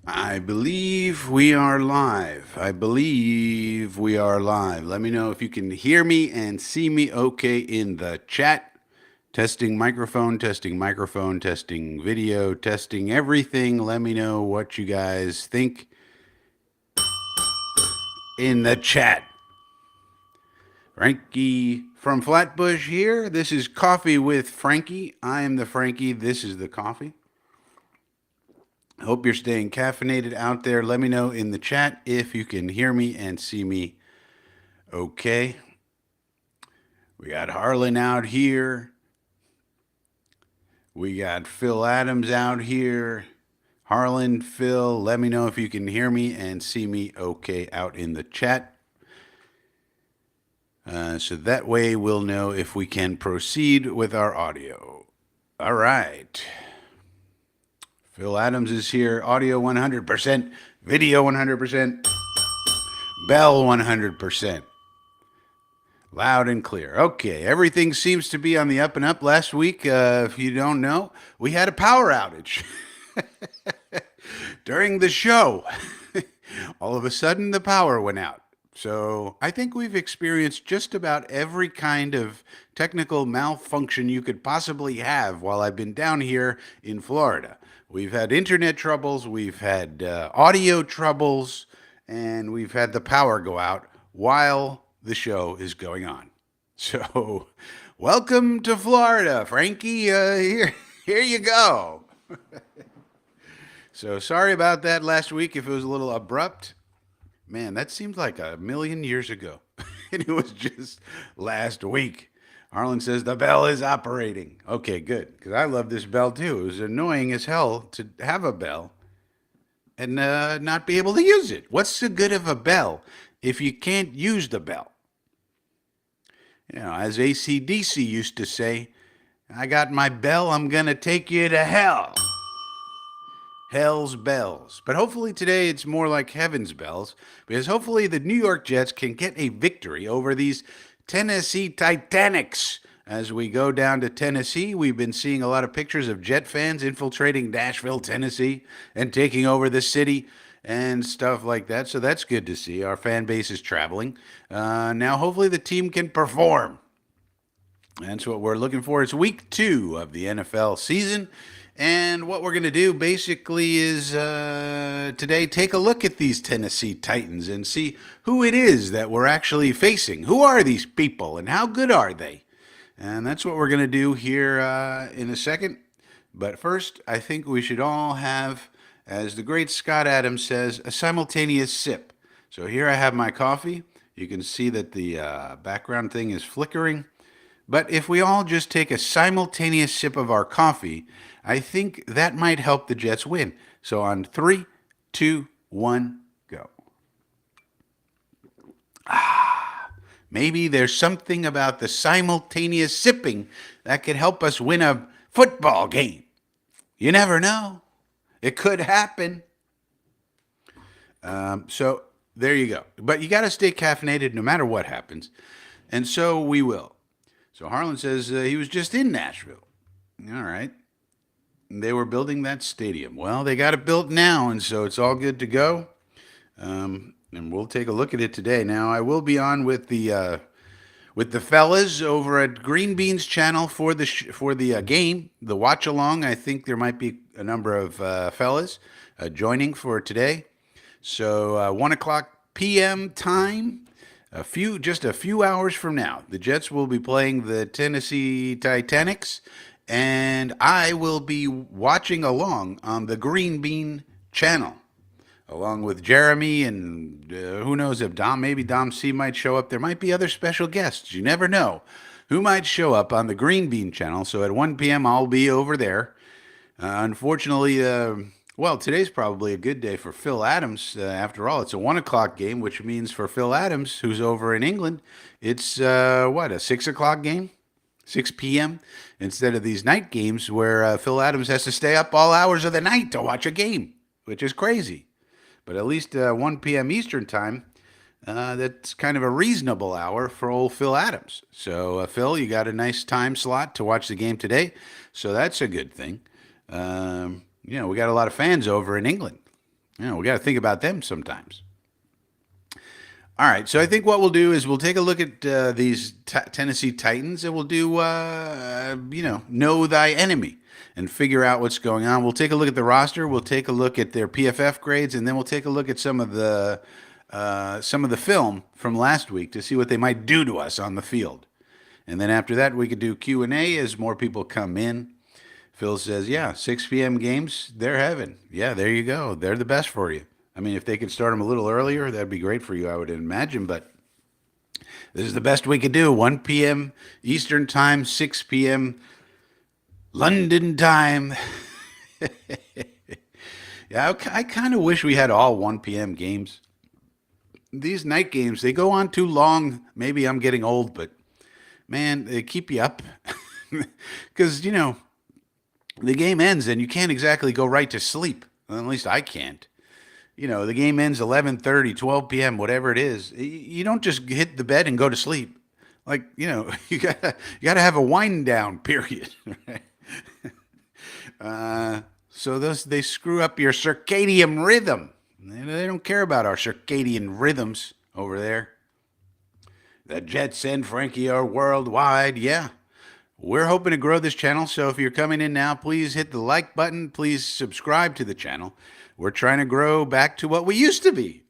I believe we are live. I believe we are live. Let me know if you can hear me and see me okay in the chat. Testing microphone, testing microphone, testing video, testing everything. Let me know what you guys think in the chat. Frankie from Flatbush here. This is Coffee with Frankie. I am the Frankie. This is the coffee. Hope you're staying caffeinated out there. Let me know in the chat if you can hear me and see me okay. We got Harlan out here. We got Phil Adams out here. Harlan, Phil, let me know if you can hear me and see me okay out in the chat. So that way we'll know if we can proceed with our audio. All right. Phil Adams is here. Audio 100%, video 100%, bell 100%. Loud and clear. Okay, everything seems to be on the up and up. Last week, if you don't know, we had a power outage during the show. All of a sudden, the power went out. So I think we've experienced just about every kind of technical malfunction you could possibly have while I've been down here in Florida. We've had internet troubles, we've had audio troubles, and we've had the power go out while the show is going on. So, welcome to Florida, Frankie. Here you go. So, sorry about that last week if it was a little abrupt. Man, that seems like a million years ago. And it was just last week. Harlan says the bell is operating. Okay, good. Because I love this bell too. It was annoying as hell to have a bell and not be able to use it. What's the good of a bell if you can't use the bell? You know, as AC/DC used to say, I got my bell, I'm going to take you to hell. Hell's bells. But hopefully today it's more like heaven's bells, because hopefully the New York Jets can get a victory over these Tennessee Titanics. As we go down to Tennessee, we've been seeing a lot of pictures of Jet fans infiltrating Nashville, Tennessee, and taking over the city and stuff like that. So that's good to see. Our fan base is traveling. Now, hopefully, the team can perform. That's what we're looking for. It's week 2 of the NFL season. And what we're going to do basically is today take a look at these Tennessee Titans and see who it is that we're actually facing. Who are these people and how good are they? And that's what we're going to do here in a second. But first, I think we should all have, as the great Scott Adams says, a simultaneous sip. So here I have my coffee. You can see that the background thing is flickering. But if we all just take a simultaneous sip of our coffee, I think that might help the Jets win. So on 3, 2, 1, go. Maybe there's something about the simultaneous sipping that could help us win a football game. You never know. It could happen. So there you go. But you got to stay caffeinated no matter what happens. And so we will. So Harlan says he was just in Nashville. All right. They were building that stadium. Well, they got it built now, and so it's all good to go. And we'll take a look at it today. Now, I will be on with the fellas over at Green Bean's channel for the game, the watch along. I think there might be a number of fellas joining for today. So 1 o'clock p.m. time. Just a few hours from now, the Jets will be playing the Tennessee Titanics, and I will be watching along on the Green Bean channel, along with Jeremy and who knows if maybe Dom C might show up. There might be other special guests. You never know who might show up on the Green Bean channel. So at 1 p.m. I'll be over there. Unfortunately, well, today's probably a good day for Phil Adams. After all, it's a 1 o'clock game, which means for Phil Adams, who's over in England, it's a 6 o'clock game, 6 p.m. instead of these night games where Phil Adams has to stay up all hours of the night to watch a game, which is crazy. But at least 1 p.m. Eastern time, that's kind of a reasonable hour for old Phil Adams. So, Phil, you got a nice time slot to watch the game today, so that's a good thing. We got a lot of fans over in England. We got to think about them sometimes. All right, so I think what we'll do is we'll take a look at these Tennessee Titans, and we'll do, know thy enemy, and figure out what's going on. We'll take a look at the roster. We'll take a look at their PFF grades, and then we'll take a look at some of the film from last week to see what they might do to us on the field. And then after that, we could do Q&A as more people come in. Phil says, yeah, 6 p.m. games, they're heaven. Yeah, there you go. They're the best for you. I mean, if they could start them a little earlier, that'd be great for you, I would imagine. But this is the best we could do. 1 p.m. Eastern Time, 6 p.m. London time. Yeah, I kind of wish we had all 1 p.m. games. These night games, they go on too long. Maybe I'm getting old, but man, they keep you up. Because, the game ends and you can't exactly go right to sleep. Well, at least I can't. The game ends 11:30, 12 p.m., whatever it is. You don't just hit the bed and go to sleep. Like, you gotta have a wind down period. So they screw up your circadian rhythm. They don't care about our circadian rhythms over there. The Jets and Frankie are worldwide. Yeah. We're hoping to grow this channel, so if you're coming in now, please hit the like button. Please subscribe to the channel. We're trying to grow back to what we used to be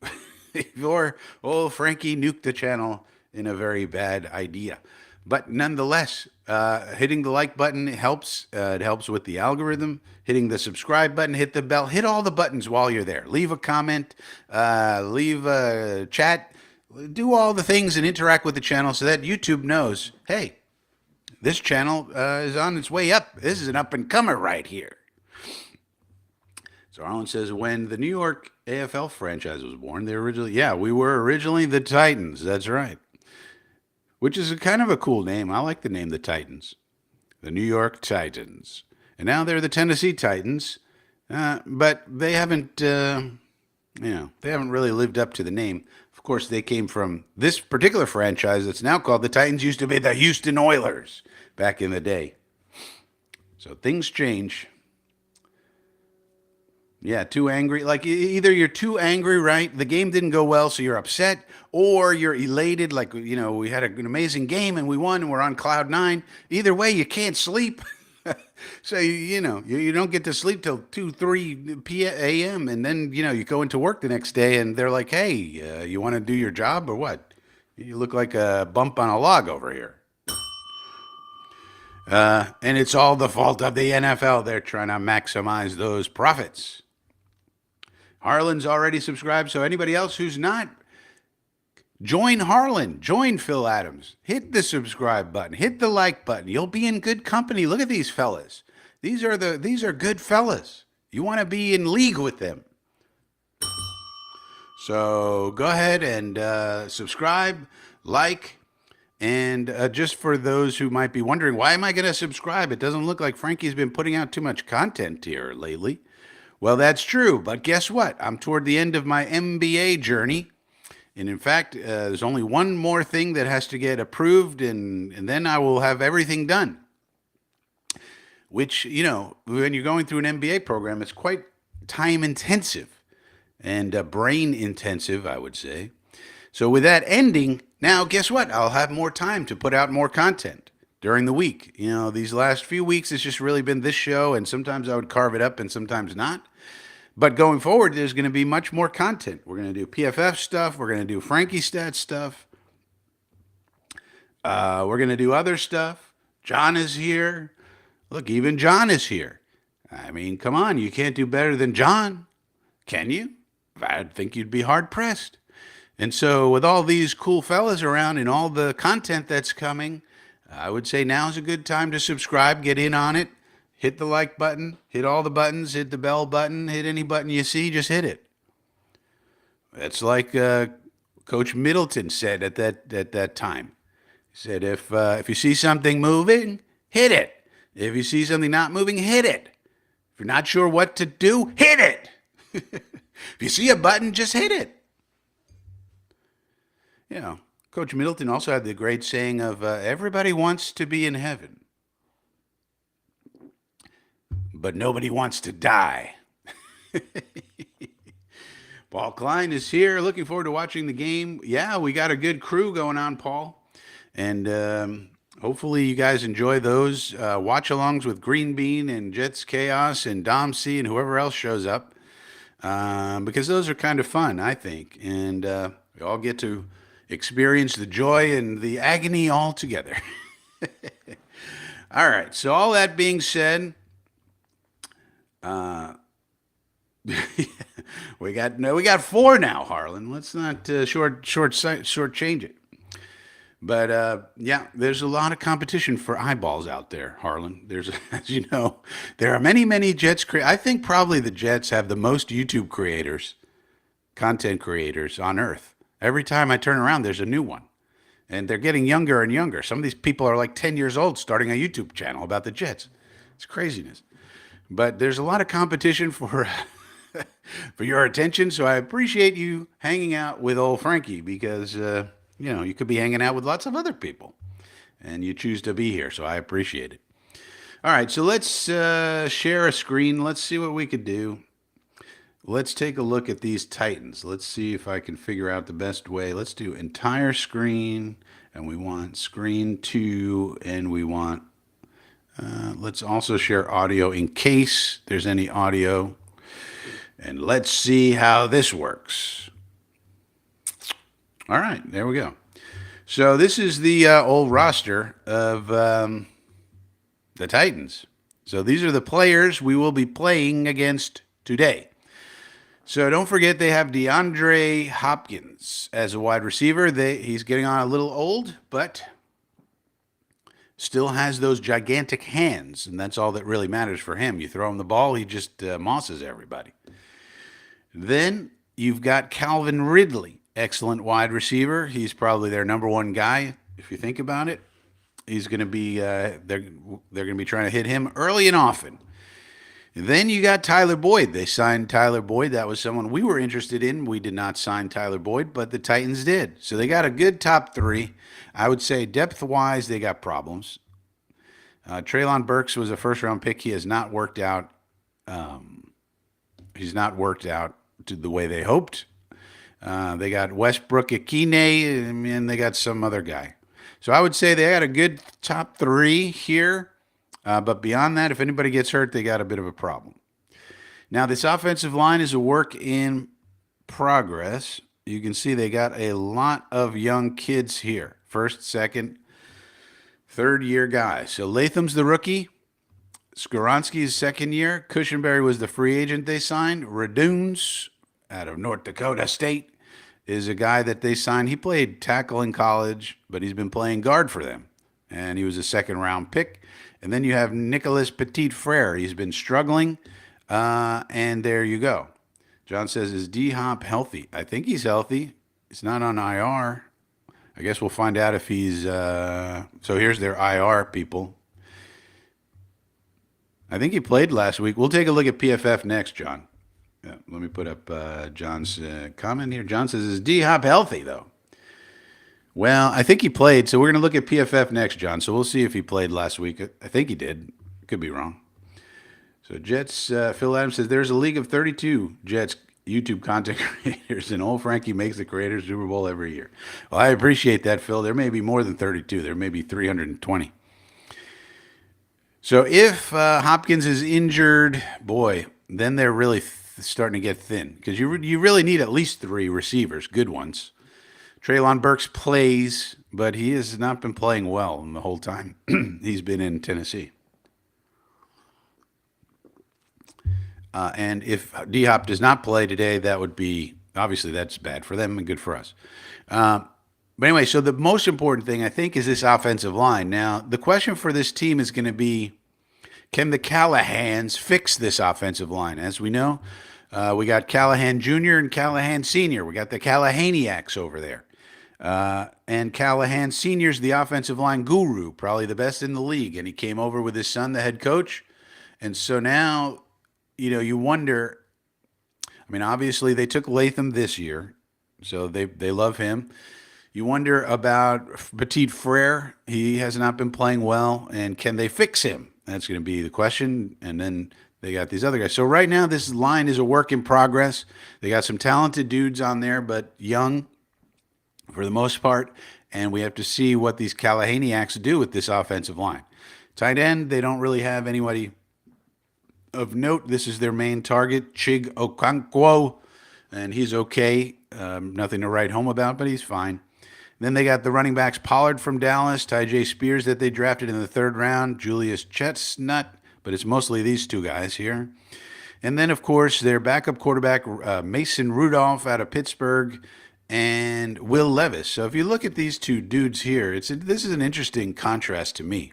before old Frankie nuked the channel in a very bad idea. But nonetheless, hitting the like button helps. It helps with the algorithm. Hitting the subscribe button, hit the bell, hit all the buttons while you're there. Leave a comment, leave a chat, do all the things and interact with the channel so that YouTube knows, hey, this channel is on its way up. This is an up-and-comer right here. So Arlen says, when the New York AFL franchise was born, we were originally the Titans. That's right. Which is kind of a cool name. I like the name the Titans. The New York Titans. And now they're the Tennessee Titans. But they haven't, they haven't really lived up to the name. Of course, they came from this particular franchise that's now called the Titans. Used to be the Houston Oilers back in the day. So things change. Yeah, too angry. Like either you're too angry, right? The game didn't go well, so you're upset, or you're elated, like, we had an amazing game and we won and we're on cloud nine. Either way, you can't sleep. So, you don't get to sleep till 2, 3 a.m. And then, you go into work the next day and they're like, hey, you want to do your job or what? You look like a bump on a log over here. And it's all the fault of the NFL. They're trying to maximize those profits. Harlan's already subscribed, so anybody else who's not, join Harlan, join Phil Adams, hit the subscribe button, hit the like button. You'll be in good company. Look at these fellas. These are good fellas. You want to be in league with them. So go ahead and subscribe, like, and just for those who might be wondering, why am I going to subscribe? It doesn't look like Frankie's been putting out too much content here lately. Well, that's true, but guess what? I'm toward the end of my MBA journey. And in fact, there's only one more thing that has to get approved, and then I will have everything done. Which, when you're going through an MBA program, it's quite time intensive and brain intensive, I would say. So with that ending, now guess what? I'll have more time to put out more content during the week. These last few weeks, it's just really been this show, and sometimes I would carve it up and sometimes not. But going forward, there's going to be much more content. We're going to do PFF stuff. We're going to do Frankie stat stuff. We're going to do other stuff. John is here. Look, even John is here. I mean, come on. You can't do better than John, can you? I think you'd be hard-pressed. And so with all these cool fellas around and all the content that's coming, I would say now's a good time to subscribe, get in on it. Hit the like button, hit all the buttons, hit the bell button, hit any button you see, just hit it. That's like Coach Middleton said at that time. He said, if you see something moving, hit it. If you see something not moving, hit it. If you're not sure what to do, hit it. If you see a button, just hit it. Coach Middleton also had the great saying of everybody wants to be in heaven, but nobody wants to die. Paul Klein is here. Looking forward to watching the game. Yeah, we got a good crew going on, Paul. And hopefully you guys enjoy those watch-alongs with Green Bean and Jets Chaos and Dom C and whoever else shows up. Because those are kind of fun, I think. And we all get to experience the joy and the agony all together. All right. So all that being said, we got four now, Harlan. Let's not short change it. But yeah, there's a lot of competition for eyeballs out there, Harlan. There's, as you know, there are many Jets. I think probably the Jets have the most YouTube creators, content creators on Earth. Every time I turn around, there's a new one, and they're getting younger and younger. Some of these people are like 10 years old, starting a YouTube channel about the Jets. It's craziness. But there's a lot of competition for for your attention. So I appreciate you hanging out with old Frankie because you could be hanging out with lots of other people, and you choose to be here. So I appreciate it. All right, so let's share a screen. Let's see what we could do. Let's take a look at these Titans. Let's see if I can figure out the best way. Let's do entire screen, and we want screen 2, and we want. Let's also share audio in case there's any audio. And let's see how this works. All right, there we go. So this is the old roster of the Titans. So these are the players we will be playing against today. So don't forget they have DeAndre Hopkins as a wide receiver. He's getting on a little old, but still has those gigantic hands, and that's all that really matters for him. You throw him the ball, he just mosses everybody. Then you've got Calvin Ridley, excellent wide receiver. He's probably their number one guy, if you think about it. He's going to be they're going to be trying to hit him early and often. Then you got Tyler Boyd. They signed Tyler Boyd. That was someone we were interested in. We did not sign Tyler Boyd, but the Titans did. So they got a good top 3. I would say depth-wise, they got problems. Treylon Burks was a first-round pick. He has not worked out. He's not worked out to the way they hoped. They got Westbrook Akine, and they got some other guy. So I would say they got a good top 3 here. But beyond that, if anybody gets hurt, they got a bit of a problem. Now, this offensive line is a work in progress. You can see they got a lot of young kids here. First, second, third-year guys. So Latham's the rookie. Skoronski's second year. Cushenberry was the free agent they signed. Raduns out of North Dakota State is a guy that they signed. He played tackle in college, but he's been playing guard for them. And he was a second-round pick. And then you have Nicholas Petit-Frere. He's been struggling, and there you go. John says, is D-Hop healthy? I think he's healthy. He's not on IR. I guess we'll find out if he's... So here's their IR people. I think he played last week. We'll take a look at PFF next, John. Yeah, let me put up John's comment here. John says, is D-Hop healthy, though? Well, I think he played, so we're going to look at PFF next, John. So we'll see if he played last week. I think he did. Could be wrong. So Jets, Phil Adams says, there's a league of 32 Jets YouTube content creators, and old Frankie makes the creators Super Bowl every year. Well, I appreciate that, Phil. There may be more than 32. There may be 320. So if Hopkins is injured, boy, then they're really starting to get thin because you really need at least 3 receivers, good ones. Treylon Burks plays, but he has not been playing well the whole time he's been in Tennessee. And if D-Hop does not play today, that would be, obviously that's bad for them and good for us. But anyway, so the most important thing, I think, is this offensive line. Now, the question for this team is going to be, can the Callahans fix this offensive line? As we know, we got Callahan Jr. and Callahan Sr. We got the Callahaniacs over there. And Callahan Sr.'s the offensive line guru, probably the best in the league. And he came over with his son, the head coach. And so now, you wonder, I mean, obviously they took Latham this year, so they love him. You wonder about Petit-Frere. He has not been playing well, and can they fix him? That's going to be the question. And then they got these other guys. So right now, this line is a work in progress. They got some talented dudes on there, but young for the most part. And we have to see what these Callahaniacs do with this offensive line. Tight end, they don't really have anybody of note. This is their main target, Chig Okonkwo, and he's okay. Nothing to write home about, but he's fine. Then they got the running backs Pollard from Dallas, Tyjae Spears that they drafted in the third round, Julius Chestnut, but it's mostly these two guys here. And then, of course, their backup quarterback, Mason Rudolph out of Pittsburgh, and Will Levis. So if you look at these two dudes here, this is an interesting contrast to me.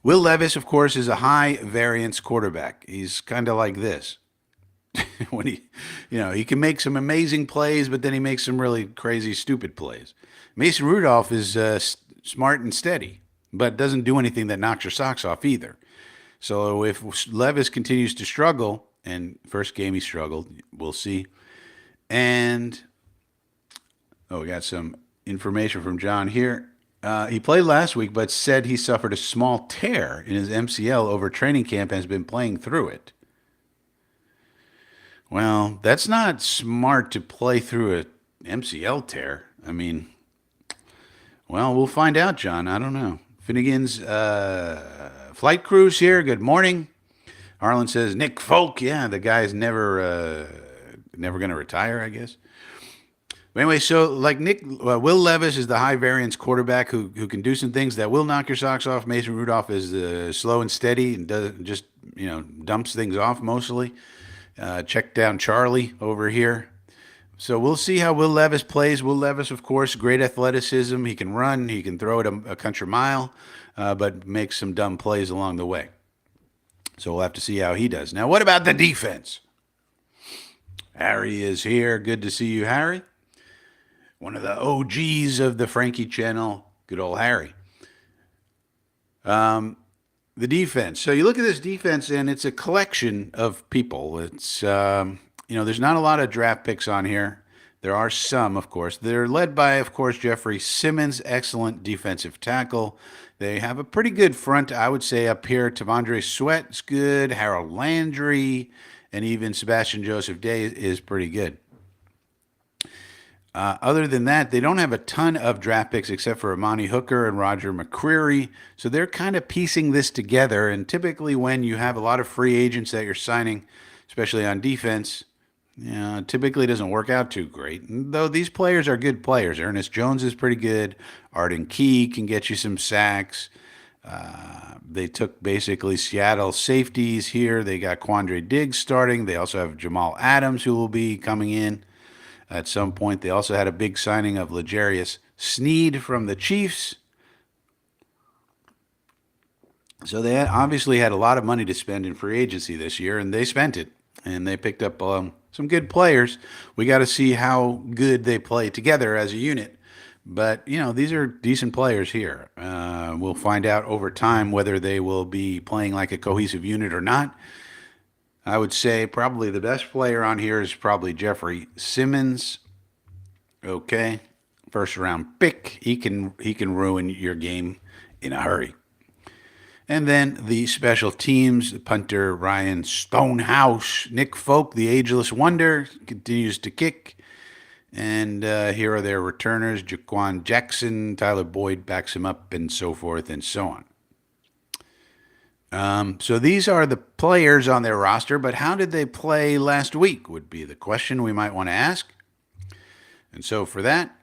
Will Levis, of course, is a high variance quarterback. He's kind of like this. When he can make some amazing plays, but then he makes some really crazy, stupid plays. Mason Rudolph is smart and steady, but doesn't do anything that knocks your socks off either. So if Levis continues to struggle, and first game he struggled, we'll see. And we got some information from John here. He played last week, but said he suffered a small tear in his MCL over training camp and has been playing through it. Well, that's not smart to play through a MCL tear. I mean, well, we'll find out, John. I don't know. Finnegan's flight crews here. Good morning. Harlan says, Nick Folk. Yeah, the guy's never going to retire, I guess. But anyway, so like Will Levis is the high variance quarterback who can do some things that will knock your socks off. Mason Rudolph is slow and steady and dumps things off mostly. Check down Charlie over here. So we'll see how Will Levis plays. Will Levis, of course, great athleticism. He can run. He can throw it a country mile, but makes some dumb plays along the way. So we'll have to see how he does. Now, what about the defense? Harry is here. Good to see you, Harry. One of the OGs of the Frankie channel. Good old Harry. The defense. So you look at this defense, and it's a collection of people. It's, there's not a lot of draft picks on here. There are some, of course. They're led by, of course, Jeffrey Simmons, excellent defensive tackle. They have a pretty good front, I would say, up here. Tavondre Sweat's good. Harold Landry, and even Sebastian Joseph Day is pretty good. Other than that, they don't have a ton of draft picks except for Amani Hooker and Roger McCreary. So they're kind of piecing this together. And typically when you have a lot of free agents that you're signing, especially on defense, typically it doesn't work out too great. Though these players are good players. Ernest Jones is pretty good. Arden Key can get you some sacks. They took basically Seattle safeties here. They got Quandre Diggs starting. They also have Jamal Adams who will be coming in at some point. They also had a big signing of L'Jarius Sneed from the Chiefs. So they obviously had a lot of money to spend in free agency this year, and they spent it. And they picked up some good players. We got to see how good they play together as a unit. But, these are decent players here. We'll find out over time whether they will be playing like a cohesive unit or not. I would say probably the best player on here is probably Jeffrey Simmons. Okay. First round pick. He can ruin your game in a hurry. And then the special teams, punter Ryan Stonehouse, Nick Folk, the ageless wonder, continues to kick. And here are their returners, Jaquan Jackson, Tyler Boyd backs him up, and so forth and so on. So these are the players on their roster, but how did they play last week would be the question we might want to ask. And so for that,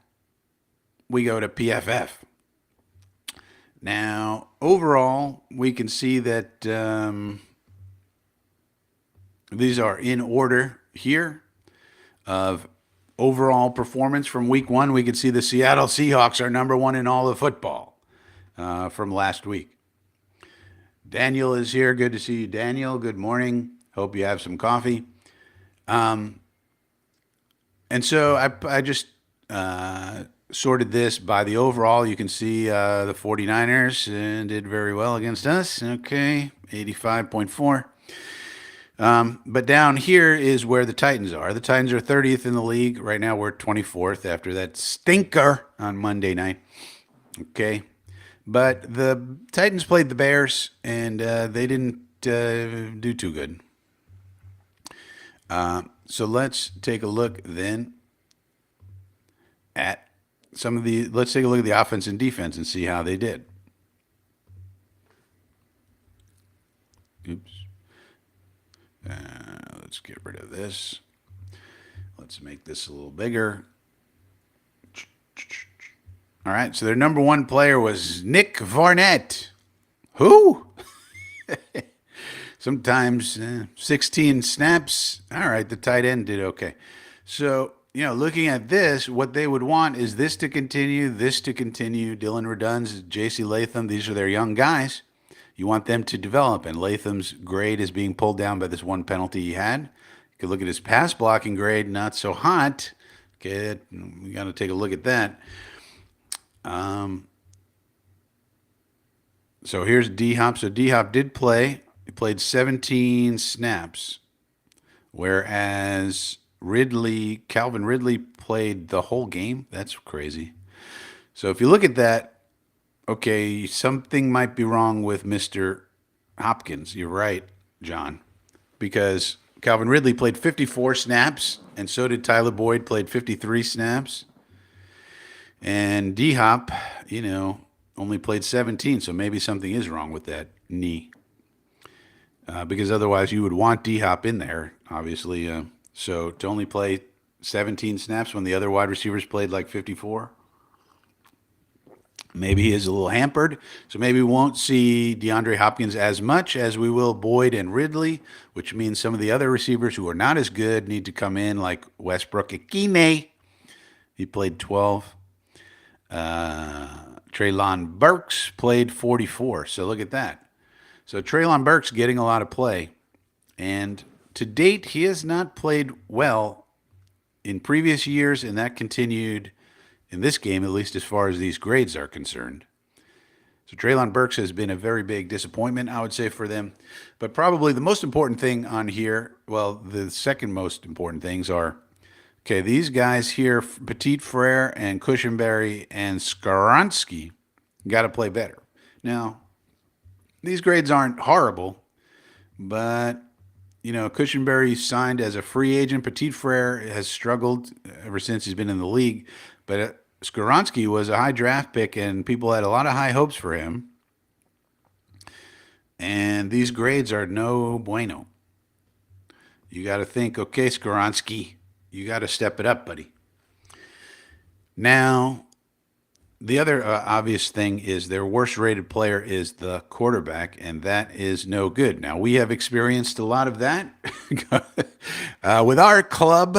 we go to PFF. Now, overall, we can see that these are in order here of overall performance from week one. We can see the Seattle Seahawks are number one in all of football from last week. Daniel is here. Good to see you, Daniel. Good morning. Hope you have some coffee. And so I just sorted this by the overall. You can see the 49ers did very well against us. Okay, 85.4. But down here is where the Titans are. The Titans are 30th in the league. Right now we're 24th after that stinker on Monday night. Okay. But the Titans played the Bears, and they didn't do too good. So let's take a look then at let's take a look at the offense and defense and see how they did. Oops. Let's get rid of this. Let's make this a little bigger. All right, so their number one player was Nick Varnett. Who? Sometimes 16 snaps. All right, the tight end did okay. So, looking at this, what they would want is this to continue, Dylan Reduns, J.C. Latham, these are their young guys. You want them to develop, and Latham's grade is being pulled down by this one penalty he had. You could look at his pass blocking grade, not so hot. Okay, we got to take a look at that. So here's D-Hop. So D-Hop did play. He played 17 snaps, whereas Calvin Ridley played the whole game. That's crazy. So if you look at that, okay, something might be wrong with Mr. Hopkins. You're right, John, because Calvin Ridley played 54 snaps, and so did Tyler Boyd, played 53 snaps. And D-Hop, only played 17, so maybe something is wrong with that knee. Because otherwise you would want D-Hop in there, obviously. So to only play 17 snaps when the other wide receivers played like 54, maybe he is a little hampered. So maybe we won't see DeAndre Hopkins as much as we will Boyd and Ridley, which means some of the other receivers who are not as good need to come in, like Westbrook Ikine. He played 12. Treylon Burks played 44. So look at that. So Treylon Burks getting a lot of play. And to date, he has not played well in previous years, and that continued in this game, at least as far as these grades are concerned. So Treylon Burks has been a very big disappointment, I would say, for them. But probably the most important thing on here, well, the second most important things are, okay, these guys here, Petit Frere and Cushenberry and Skaronski, got to play better. Now, these grades aren't horrible, but, Cushenberry signed as a free agent. Petit Frere has struggled ever since he's been in the league. But Skaronski was a high draft pick, and people had a lot of high hopes for him. And these grades are no bueno. You got to think, okay, Skaronski, you got to step it up, buddy. Now, the other obvious thing is their worst rated player is the quarterback, and that is no good. Now, we have experienced a lot of that with our club,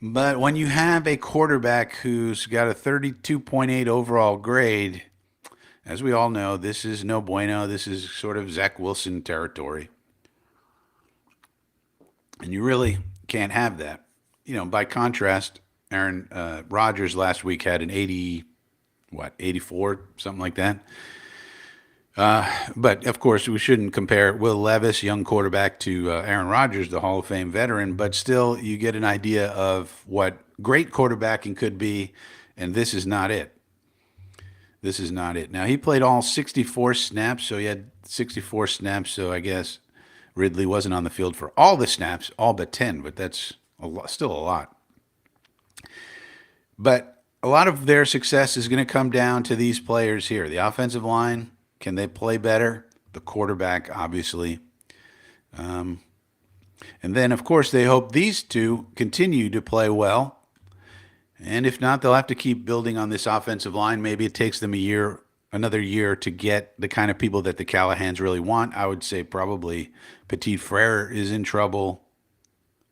but when you have a quarterback who's got a 32.8 overall grade, as we all know, this is no bueno. This is sort of Zach Wilson territory. And you really can't have that. By contrast, Aaron Rodgers last week had an 84, something like that. But, of course, we shouldn't compare Will Levis, young quarterback, to Aaron Rodgers, the Hall of Fame veteran. But still, you get an idea of what great quarterbacking could be, and this is not it. This is not it. Now, he played all 64 snaps, so he had 64 snaps, so I guess Ridley wasn't on the field for all the snaps, all but 10, but that's still a lot. But a lot of their success is going to come down to these players here. The offensive line, can they play better? The quarterback, obviously. And then, of course, they hope these two continue to play well. And if not, they'll have to keep building on this offensive line. Maybe it takes them another year to get the kind of people that the Callahans really want. I would say probably Petit Frere is in trouble.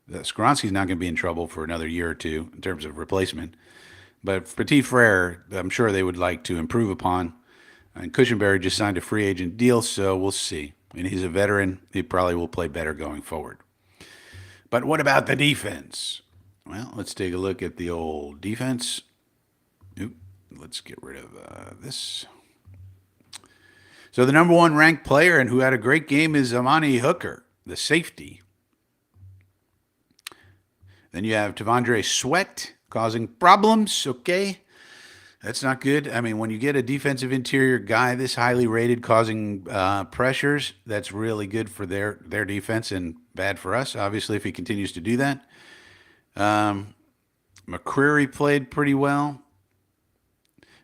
Skaronski's not going to be in trouble for another year or two in terms of replacement. But Petit Frere, I'm sure they would like to improve upon. And Cushenberry just signed a free agent deal, so we'll see. And he's a veteran. He probably will play better going forward. But what about the defense? Well, let's take a look at the old defense. Let's get rid of this. So the number one ranked player and who had a great game is Amani Hooker, the safety. Then you have Tavondre Sweat causing problems, okay? That's not good. I mean, when you get a defensive interior guy this highly rated causing pressures, that's really good for their defense and bad for us, obviously, if he continues to do that. McCreary played pretty well.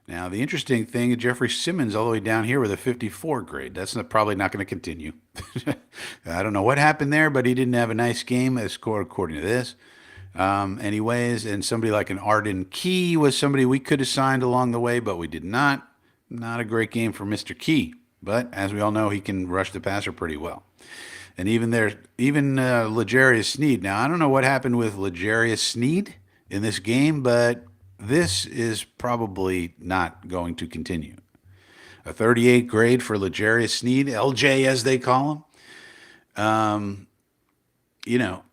Now, the interesting thing, Jeffrey Simmons all the way down here with a 54 grade. That's probably not going to continue. I don't know what happened there, but he didn't have a nice game as score according to this. Anyways, and somebody like an Arden Key was somebody we could have signed along the way, but we did not. Not a great game for Mr. Key, but as we all know, he can rush the passer pretty well. And even L'Jarius Sneed. Now, I don't know what happened with L'Jarius Sneed in this game, but this is probably not going to continue. A 38 grade for L'Jarius Sneed, LJ as they call him. You know,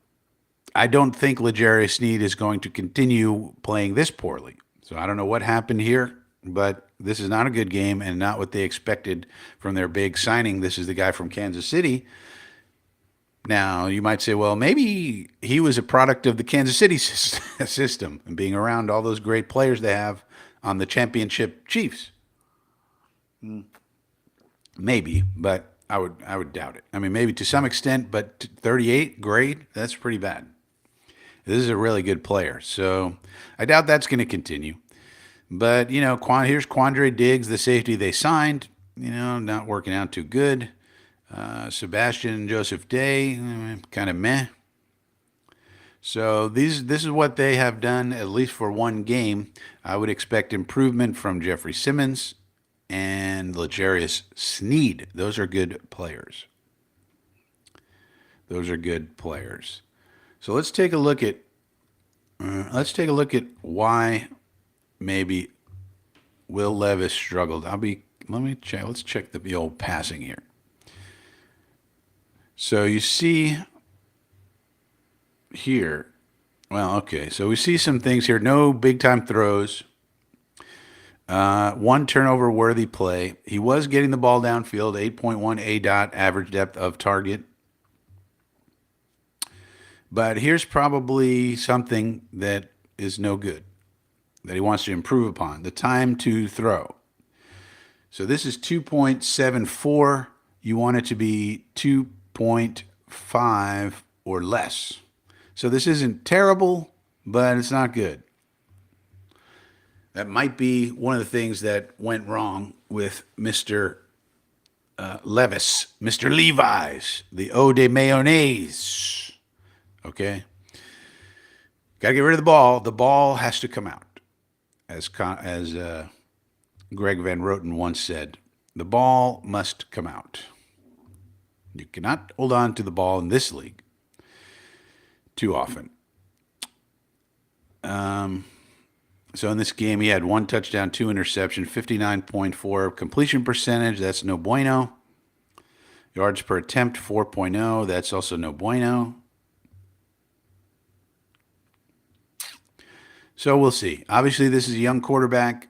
I don't think L'Jarius Sneed is going to continue playing this poorly. So I don't know what happened here, but this is not a good game and not what they expected from their big signing. This is the guy from Kansas City. Now, you might say, well, maybe he was a product of the Kansas City system and being around all those great players they have on the championship Chiefs. Maybe, but I would doubt it. I mean, maybe to some extent, but 38 grade, that's pretty bad. This is a really good player, so I doubt that's going to continue. But, you know, here's Quandre Diggs, the safety they signed, you know, not working out too good. Sebastian Joseph Day, kind of meh. So this is what they have done, at least for one game. I would expect improvement from Jeffrey Simmons and L'Jarius Sneed. Those are good players. Those are good players. So let's take a look at why maybe Will Levis struggled. Let me check. Let's check the old passing here. So you see here, well, okay. So we see some things here. No big time throws. One turnover worthy play. He was getting the ball downfield, 8.1 A dot average depth of target. But here's probably something that is no good, that he wants to improve upon. The time to throw. So this is 2.74. You want it to be 2.5 or less. So this isn't terrible, but it's not good. That might be one of the things that went wrong with Mr. Levis, Mr. Levi's, the eau de mayonnaise. Okay? Got to get rid of the ball. The ball has to come out. As Greg Van Roten once said, the ball must come out. You cannot hold on to the ball in this league too often. So in this game, he had one touchdown, 2 interceptions, 59.4 completion percentage. That's no bueno. Yards per attempt, 4.0. That's also no bueno. So we'll see. Obviously, this is a young quarterback.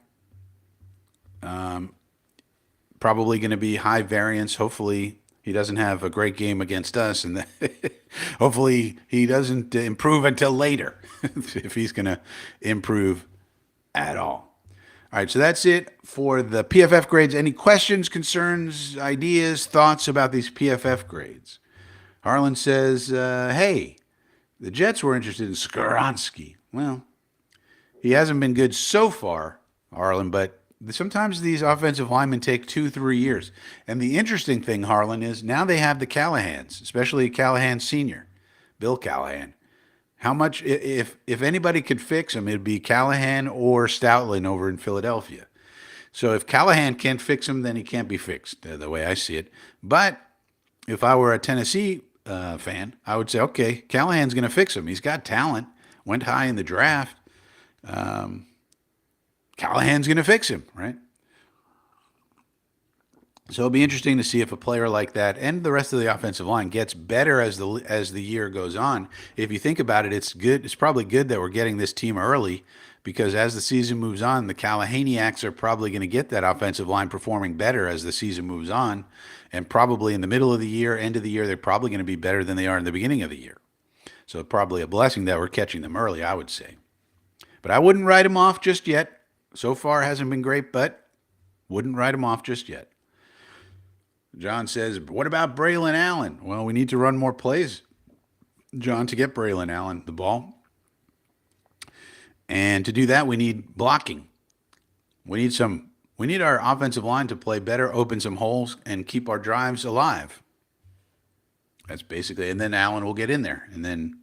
Probably going to be high variance. Hopefully, he doesn't have a great game against us, and hopefully he doesn't improve until later, if he's going to improve at all. All right, so that's it for the PFF grades. Any questions, concerns, ideas, thoughts about these PFF grades? Harlan says, hey, the Jets were interested in Skoronski. Well, he hasn't been good so far, Harlan, but sometimes these offensive linemen take 2-3 years. And the interesting thing, Harlan, is now they have the Callahans, especially Callahan Sr., Bill Callahan. How much, if anybody could fix him, it'd be Callahan or Stoutland over in Philadelphia. So if Callahan can't fix him, then he can't be fixed, the way I see it. But if I were a Tennessee fan, I would say, okay, Callahan's going to fix him. He's got talent, went high in the draft. Callahan's going to fix him, right? So it'll be interesting to see if a player like that and the rest of the offensive line gets better as the year goes on. If you think about it, it's good. It's probably good that we're getting this team early, because as the season moves on, the Callahaniacs are probably going to get that offensive line performing better as the season moves on, and probably in the middle of the year, end of the year, they're probably going to be better than they are in the beginning of the year. So probably a blessing that we're catching them early, I would say. But I wouldn't write them off just yet. So far hasn't been great, but wouldn't write him off just yet. John says, what about Braylon Allen? Well, we need to run more plays, John, to get Braylon Allen the ball. And to do that, we need blocking. We need our offensive line to play better, open some holes, and keep our drives alive. That's basically, and then Allen will get in there, and then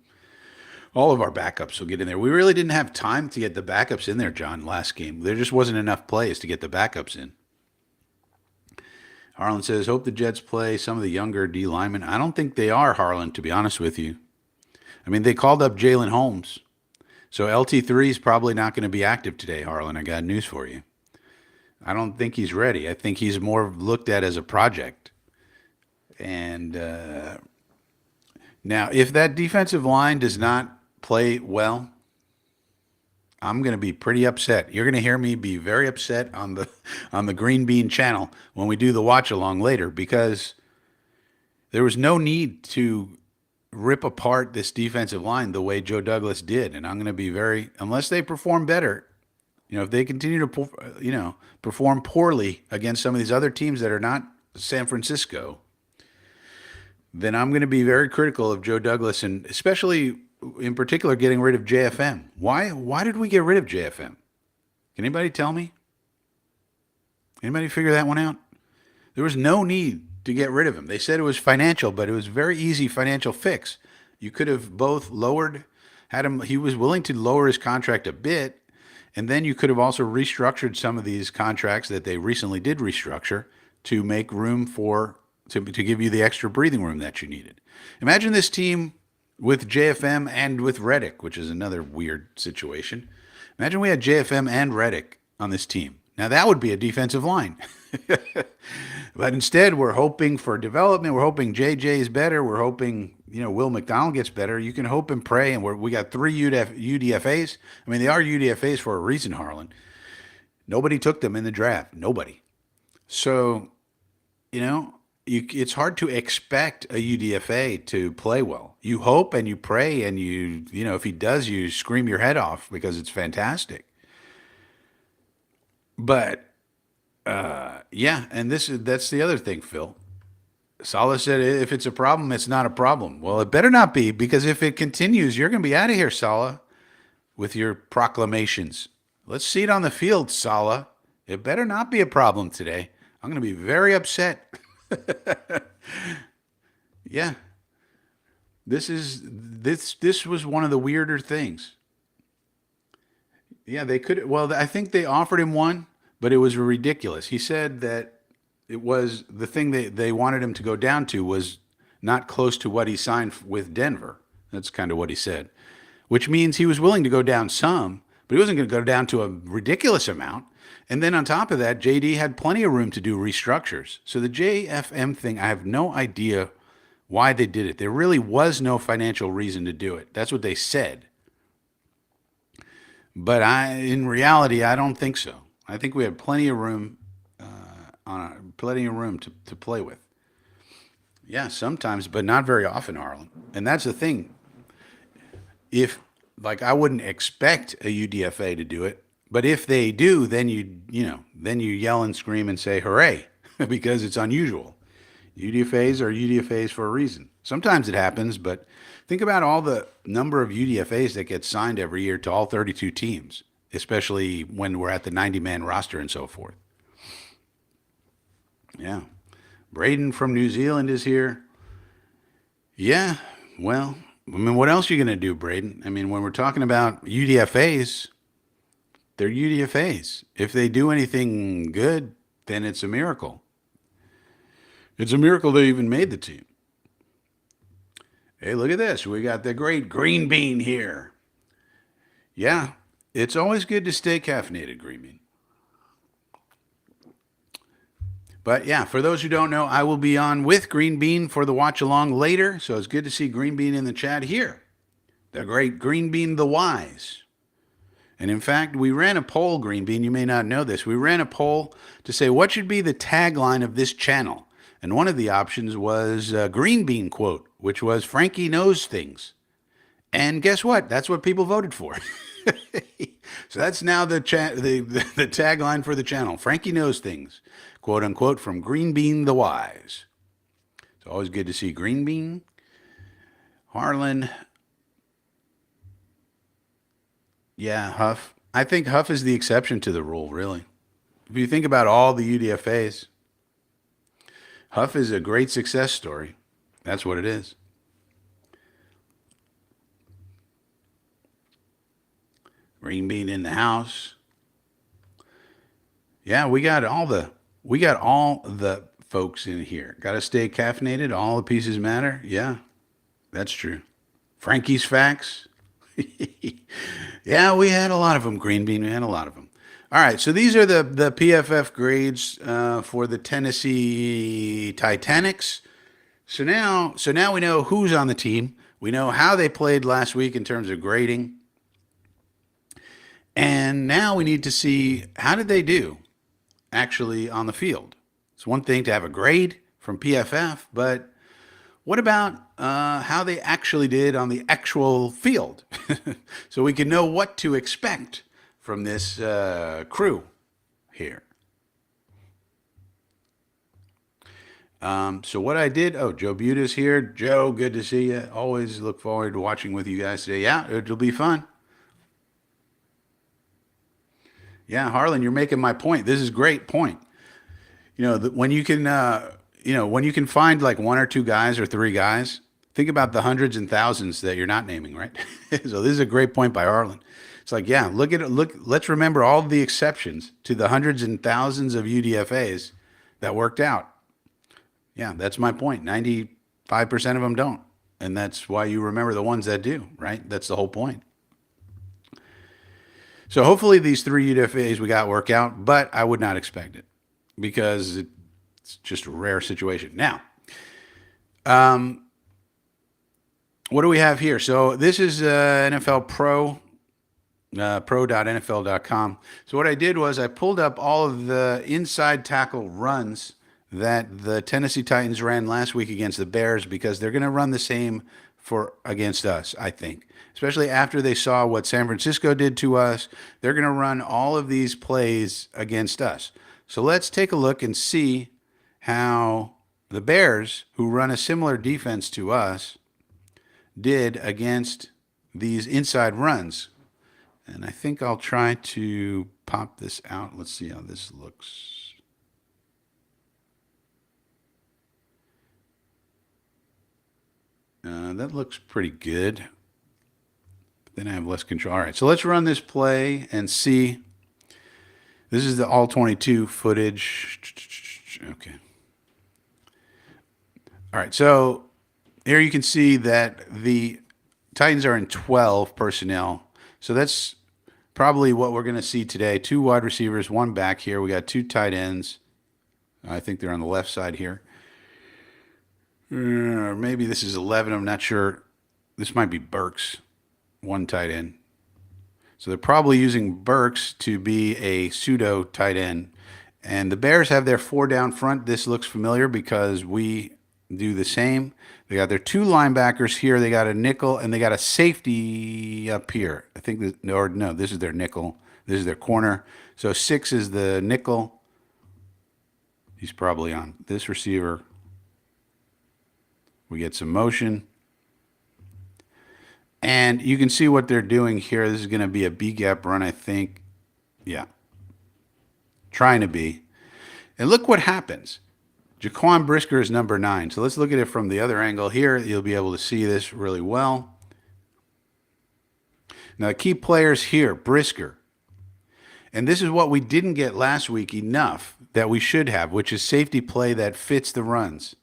all of our backups will get in there. We really didn't have time to get the backups in there, John, last game. There just wasn't enough plays to get the backups in. Harlan says, hope the Jets play some of the younger D linemen. I don't think they are, Harlan, to be honest with you. I mean, they called up Jalen Holmes. So LT3 is probably not going to be active today, Harlan. I got news for you. I don't think he's ready. I think he's more looked at as a project. And now, if that defensive line does not play well, I'm going to be pretty upset. You're going to hear me be very upset on the Green Bean channel when we do the watch along later, because there was no need to rip apart this defensive line the way Joe Douglas did. And I'm going to be unless they perform better, if they continue to, perform poorly against some of these other teams that are not San Francisco, then I'm going to be very critical of Joe Douglas, and especially in particular getting rid of JFM. Why did we get rid of JFM? Can anybody tell me? Anybody figure that one out? There was no need to get rid of him. They said it was financial, but it was a very easy financial fix. You could have both had him, he was willing to lower his contract a bit, and then you could have also restructured some of these contracts that they recently did restructure to make room to give you the extra breathing room that you needed. Imagine this team with JFM and with Reddick, which is another weird situation. Imagine we had JFM and Reddick on this team. Now that would be a defensive line. But instead, we're hoping for development. We're hoping JJ is better. We're hoping, Will McDonald gets better. You can hope and pray. And we got 3 UDFAs. I mean, they are UDFAs for a reason, Harlan. Nobody took them in the draft. Nobody. So, it's hard to expect a UDFA to play well. You hope and you pray, and if he does, you scream your head off because it's fantastic. But and that's the other thing, Phil. Saleh said, if it's a problem, it's not a problem. Well, it better not be, because if it continues, you're going to be out of here, Saleh, with your proclamations. Let's see it on the field, Saleh. It better not be a problem today. I'm going to be very upset. Yeah. This was one of the weirder things. Yeah, they could. Well, I think they offered him one, but it was ridiculous. He said that it was the thing they wanted him to go down to was not close to what he signed with Denver. That's kind of what he said, which means he was willing to go down some, but he wasn't going to go down to a ridiculous amount. And then on top of that, JD had plenty of room to do restructures. So the JFM thing, I have no idea why they did it. There really was no financial reason to do it. That's what they said. But in reality, I don't think so. I think we had plenty of room to play with. Yeah, sometimes, but not very often, Harlan. And that's the thing. I wouldn't expect a UDFA to do it, but if they do, then you yell and scream and say hooray, because it's unusual. UDFAs are UDFAs for a reason. Sometimes it happens, but think about all the number of UDFAs that get signed every year to all 32 teams, especially when we're at the 90-man roster and so forth. Yeah. Braden from New Zealand is here. Yeah, well, I mean, what else are you going to do, Braden? I mean, when we're talking about UDFAs, they're UDFAs. If they do anything good, then it's a miracle. It's a miracle they even made the team. Hey, look at this. We got the great Green Bean here. Yeah, it's always good to stay caffeinated, Green Bean. But yeah, for those who don't know, I will be on with Green Bean for the watch along later. So it's good to see Green Bean in the chat here. The great Green Bean the Wise. And in fact, we ran a poll, Green Bean. You may not know this. We ran a poll to say what should be the tagline of this channel. And one of the options was a Green Bean quote, which was Frankie knows things. And guess what? That's what people voted for. So that's now the tagline for the channel. Frankie knows things, quote unquote, from Green Bean the Wise. It's always good to see Green Bean. Harlan, yeah, Huff. I think Huff is the exception to the rule, really. If you think about all the UDFAs, Huff is a great success story. That's what it is. Green Bean in the house. Yeah, we got all the folks in here. Got to stay caffeinated. All the pieces matter. Yeah, that's true. Frankie's facts. Yeah, we had a lot of them. Green Bean, we had a lot of them. All right, so these are the PFF grades for the Tennessee Titanics. So now we know who's on the team. We know how they played last week in terms of grading. And now we need to see how did they do actually on the field. It's one thing to have a grade from PFF, but what about how they actually did on the actual field? So we can know what to expect from this crew here. So what I did, oh, Joe Buta's here. Joe, good to see you. Always look forward to watching with you guys today. Yeah, it'll be fun. Yeah, Harlan, you're making my point. This is a great point. When you can, when you can find like one or two guys or three guys, think about the hundreds and thousands that you're not naming, right? So this is a great point by Harlan. It's like, yeah, look at it. Look, let's remember all the exceptions to the hundreds and thousands of UDFAs that worked out. Yeah, that's my point. 95% of them don't. And that's why you remember the ones that do, right? That's the whole point. So hopefully these three UDFAs we got work out, but I would not expect it because it's just a rare situation. Now, what do we have here? So this is NFL Pro, pro.nfl.com. So what I did was I pulled up all of the inside tackle runs that the Tennessee Titans ran last week against the Bears because they're going to run the same for against us, I think. Especially after they saw what San Francisco did to us, they're going to run all of these plays against us. So let's take a look and see how the Bears, who run a similar defense to us, did against these inside runs. And I think I'll try to pop this out. Let's see how this looks. That looks pretty good. But then I have less control. All right, so let's run this play and see. This is the all 22 footage. Okay. All right, so here you can see that the Titans are in 12 personnel. So that's probably what we're going to see today. Two wide receivers, one back here. We got two tight ends. I think they're on the left side here. Or maybe this is 11. I'm not sure. This might be Burks, one tight end. So they're probably using Burks to be a pseudo tight end. And the Bears have their four down front. This looks familiar because we do the same. They got their two linebackers here. They got a nickel and they got a safety up here. I think this, or no, this is their nickel. This is their corner. So 6 is the nickel. He's probably on this receiver. We get some motion. And you can see what they're doing here. This is going to be a B-gap run, I think. Yeah. Trying to be. And look what happens. Jaquan Brisker is number 9. So let's look at it from the other angle here. You'll be able to see this really well. Now, key players here, Brisker. And this is what we didn't get last week enough that we should have, which is safety play that fits the runs.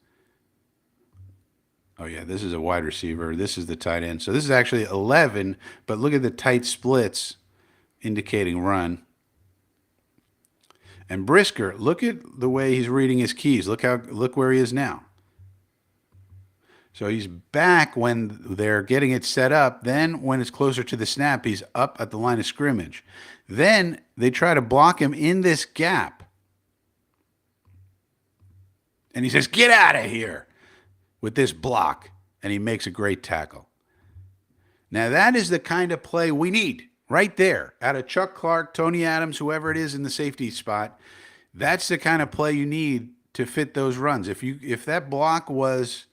Oh, yeah, this is a wide receiver. This is the tight end. So this is actually 11, but look at the tight splits indicating run. And Brisker, look at the way he's reading his keys. Look where he is now. So he's back when they're getting it set up. Then when it's closer to the snap, he's up at the line of scrimmage. Then they try to block him in this gap. And he says, "Get out of here," with this block, and he makes a great tackle. Now, that is the kind of play we need right there out of Chuck Clark, Tony Adams, whoever it is in the safety spot. That's the kind of play you need to fit those runs. If that block was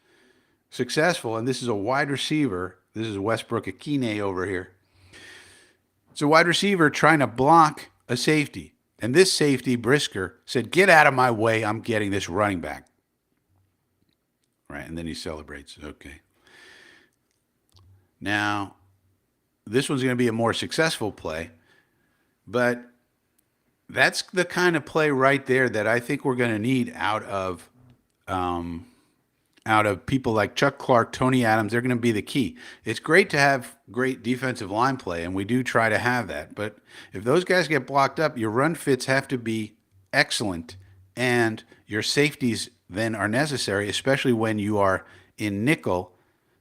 successful, and this is a wide receiver, this is Westbrook Akine over here. It's a wide receiver trying to block a safety. And this safety, Brisker, said, "Get out of my way. I'm getting this running back." Right. And then he celebrates. Okay. Now, this one's going to be a more successful play, but that's the kind of play right there that I think we're going to need out of people like Chuck Clark, Tony Adams. They're going to be the key. It's great to have great defensive line play, and we do try to have that. But if those guys get blocked up, your run fits have to be excellent, and your safeties then are necessary, especially when you are in nickel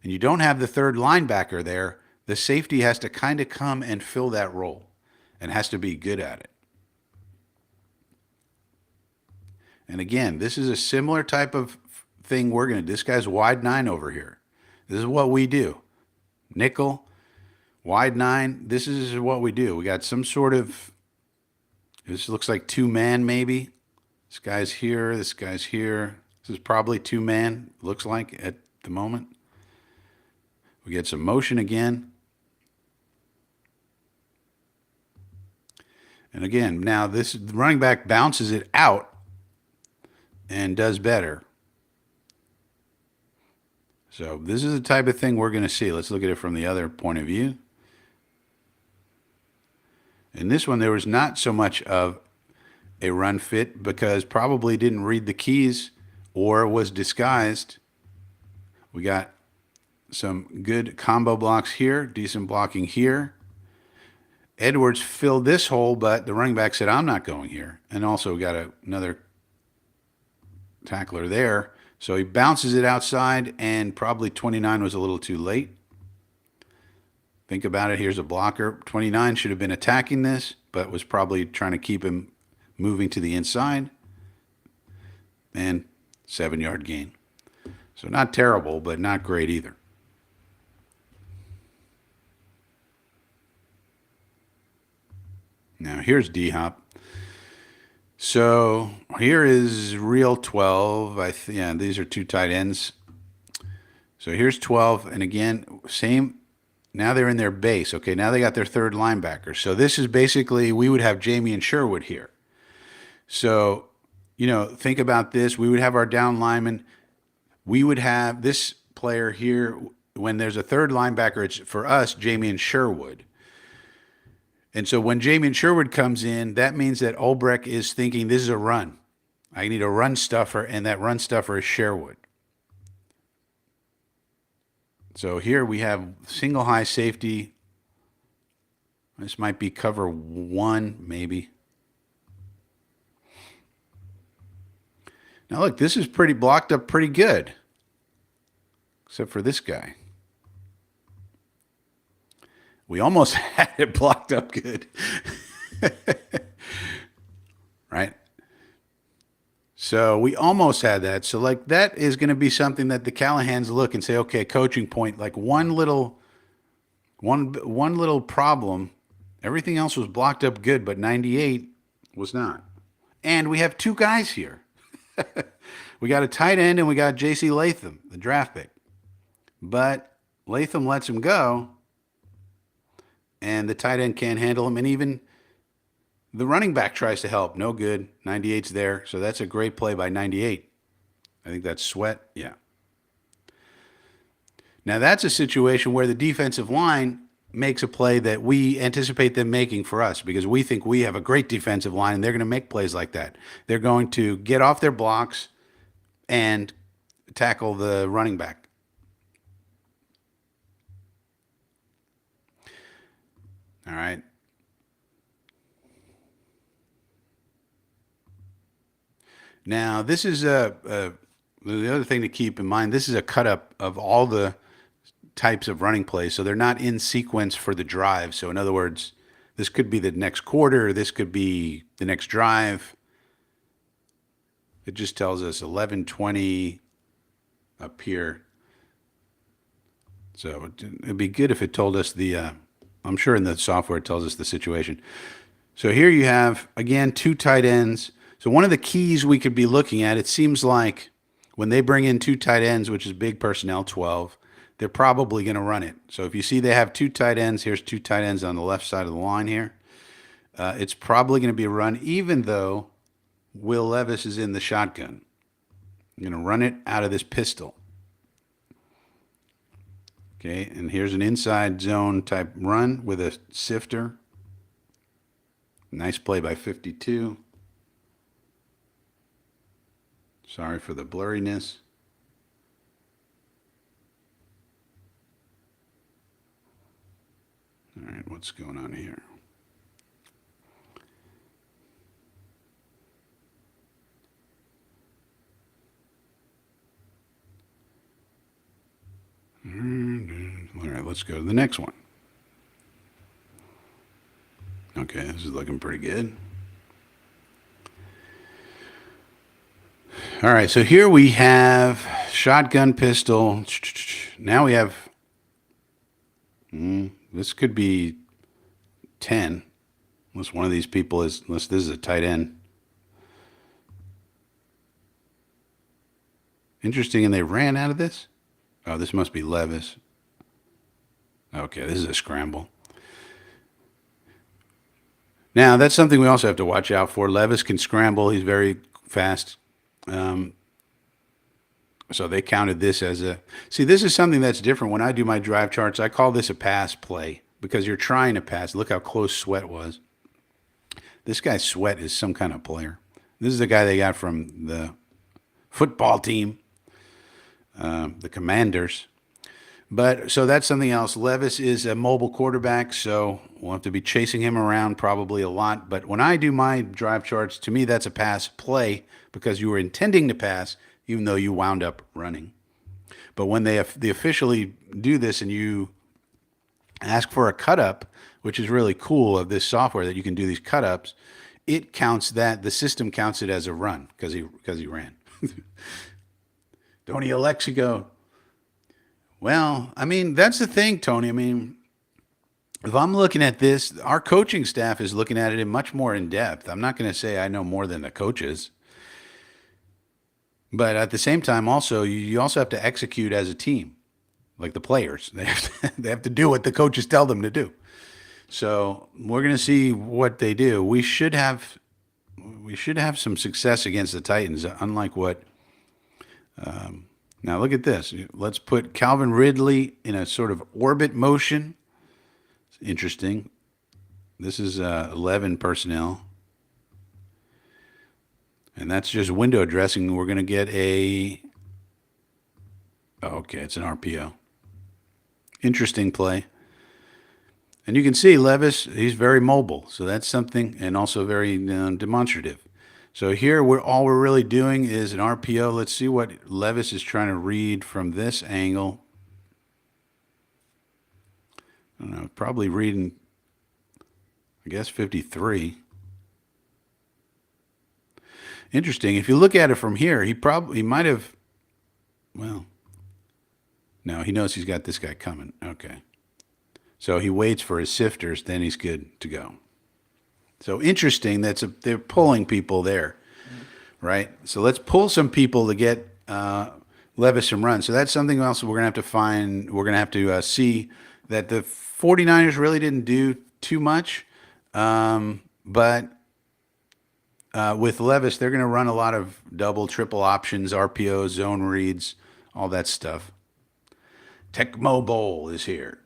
and you don't have the third linebacker there. The safety has to kind of come and fill that role and has to be good at it. And again, this is a similar type of thing we're going to do. This guy's wide 9 over here. This is what we do. Nickel, wide 9. This is what we do. We got some sort of, this looks like 2-man maybe. This guy's here. This guy's here. This is probably 2-man, looks like at the moment. We get some motion again. And again, now this running back bounces it out and does better. So this is the type of thing we're going to see. Let's look at it from the other point of view. In this one, there was not so much of a run fit because probably didn't read the keys or was disguised. We got some good combo blocks here, decent blocking here. Edwards filled this hole, but the running back said, "I'm not going here." And also got another tackler there. So he bounces it outside, and probably 29 was a little too late. Think about it. Here's a blocker. 29 should have been attacking this, but was probably trying to keep him moving to the inside. And 7-yard gain. So not terrible, but not great either. Now here's D-Hop. So here is real 12. Yeah, these are 2 tight ends. So here's 12, and again, same. Now they're in their base. Okay, now they got their third linebacker. So this is basically, we would have Jamie and Sherwood here. So, think about this. We would have our down lineman. We would have this player here. When there's a third linebacker, it's for us, Jamie and Sherwood. And so when Jamie and Sherwood comes in, that means that Ulbrich is thinking this is a run. I need a run stuffer, and that run stuffer is Sherwood. So here we have single high safety. This might be cover 1, maybe. Now look, this is pretty blocked up pretty good. Except for this guy. We almost had it blocked up good. Right? So we almost had that. So that is going to be something that the Callahans look and say, okay, coaching point, like one little problem. Everything else was blocked up good, but 98 was not. And we have 2 guys here. We got a tight end and we got J.C. Latham, the draft pick. But Latham lets him go, and the tight end can't handle him, and even the running back tries to help. No good. 98's there. So that's a great play by 98. I think that's Sweat. Yeah. Now that's a situation where the defensive line makes a play that we anticipate them making for us because we think we have a great defensive line and they're going to make plays like that. They're going to get off their blocks and tackle the running back. All right. Now, this is the other thing to keep in mind. This is a cut up of all the types of running plays, so they're not in sequence for the drive. So, in other words, this could be the next quarter. This could be the next drive. It just tells us 11:20 up here. So it'd be good if it told us the I'm sure in the software it tells us the situation. So here you have, again, two tight ends. So one of the keys we could be looking at, it seems like when they bring in two tight ends, which is big personnel, 12, they're probably going to run it. So if you see they have two tight ends, here's two tight ends on the left side of the line here. It's probably going to be a run, even though Will Levis is in the shotgun. I'm going to run it out of this pistol. Okay, and here's an inside zone type run with a sifter. Nice play by 52. Sorry for the blurriness. All right, what's going on here? All right, let's go to the next one. Okay, this is looking pretty good. All right, so here we have shotgun pistol. Now we have, this could be 10, unless one of these people is, unless this is a tight end. Interesting, and they ran out of this? Oh, this must be Levis. Okay, this is a scramble. Now, that's something we also have to watch out for. Levis can scramble. He's very fast. So they counted this as a... See, this is something that's different. When I do my drive charts, I call this a pass play because you're trying to pass. Look how close Sweat was. This guy Sweat is some kind of player. This is the guy they got from the football team, the Commanders. But so that's something else. Levis is a mobile quarterback, so we'll have to be chasing him around probably a lot. But when I do my drive charts, to me, that's a pass play because you were intending to pass, even though you wound up running. But when they officially do this and you ask for a cut up, which is really cool of this software that you can do these cut ups, it counts that, the system counts it as a run because he ran. Tony Alexico. Well, I mean, that's the thing, Tony. I mean, if I'm looking at this, our coaching staff is looking at it in much more in depth. I'm not going to say I know more than the coaches. But at the same time, also, you also have to execute as a team, like the players. They have to do what the coaches tell them to do. So we're going to see what they do. We should have some success against the Titans, unlike what. Now look at this. Let's put Calvin Ridley in a sort of orbit motion. It's interesting. This is 11 personnel. And that's just window dressing. We're going to get a... Oh, okay, it's an RPO. Interesting play. And you can see Levis, he's very mobile. So that's something, and also very demonstrative. So here, all we're really doing is an RPO. Let's see what Levis is trying to read from this angle. I don't know, probably reading, I guess, 53. Interesting. If you look at it from here, he might have, well, no, he knows he's got this guy coming. Okay. So he waits for his sifters, then he's good to go. So interesting. They're pulling people there, right? So let's pull some people to get Levis some runs. So that's something else we're going to have to find. We're going to have to see that the 49ers really didn't do too much. But with Levis, they're going to run a lot of double, triple options, RPOs, zone reads, all that stuff. Tecmo Bowl is here.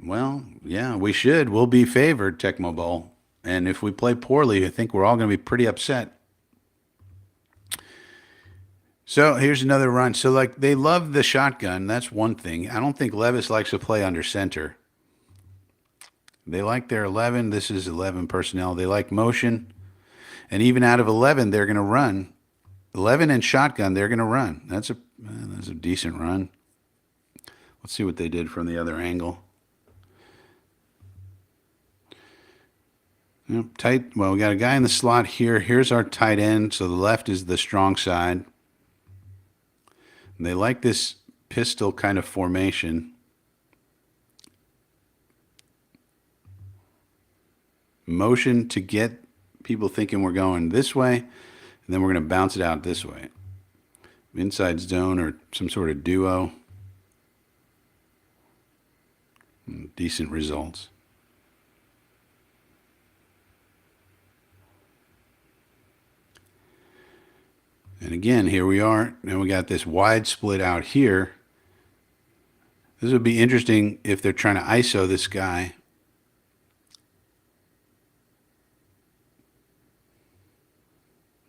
Well, yeah, we should. We'll be favored, Tecmo Bowl. And if we play poorly, I think we're all going to be pretty upset. So here's another run. So, like, they love the shotgun. That's one thing. I don't think Levis likes to play under center. They like their 11. This is 11 personnel. They like motion. And even out of 11, they're going to run. 11 and shotgun, they're going to run. That's a decent run. Let's see what they did from the other angle. Yep, tight. Well, we got a guy in the slot here. Here's our tight end. So the left is the strong side. And they like this pistol kind of formation. motion to get people thinking we're going this way, and then we're going to bounce it out this way. Inside zone or some sort of duo. Decent results. And again, here we are. Now we got this wide split out here. This would be interesting if they're trying to ISO this guy.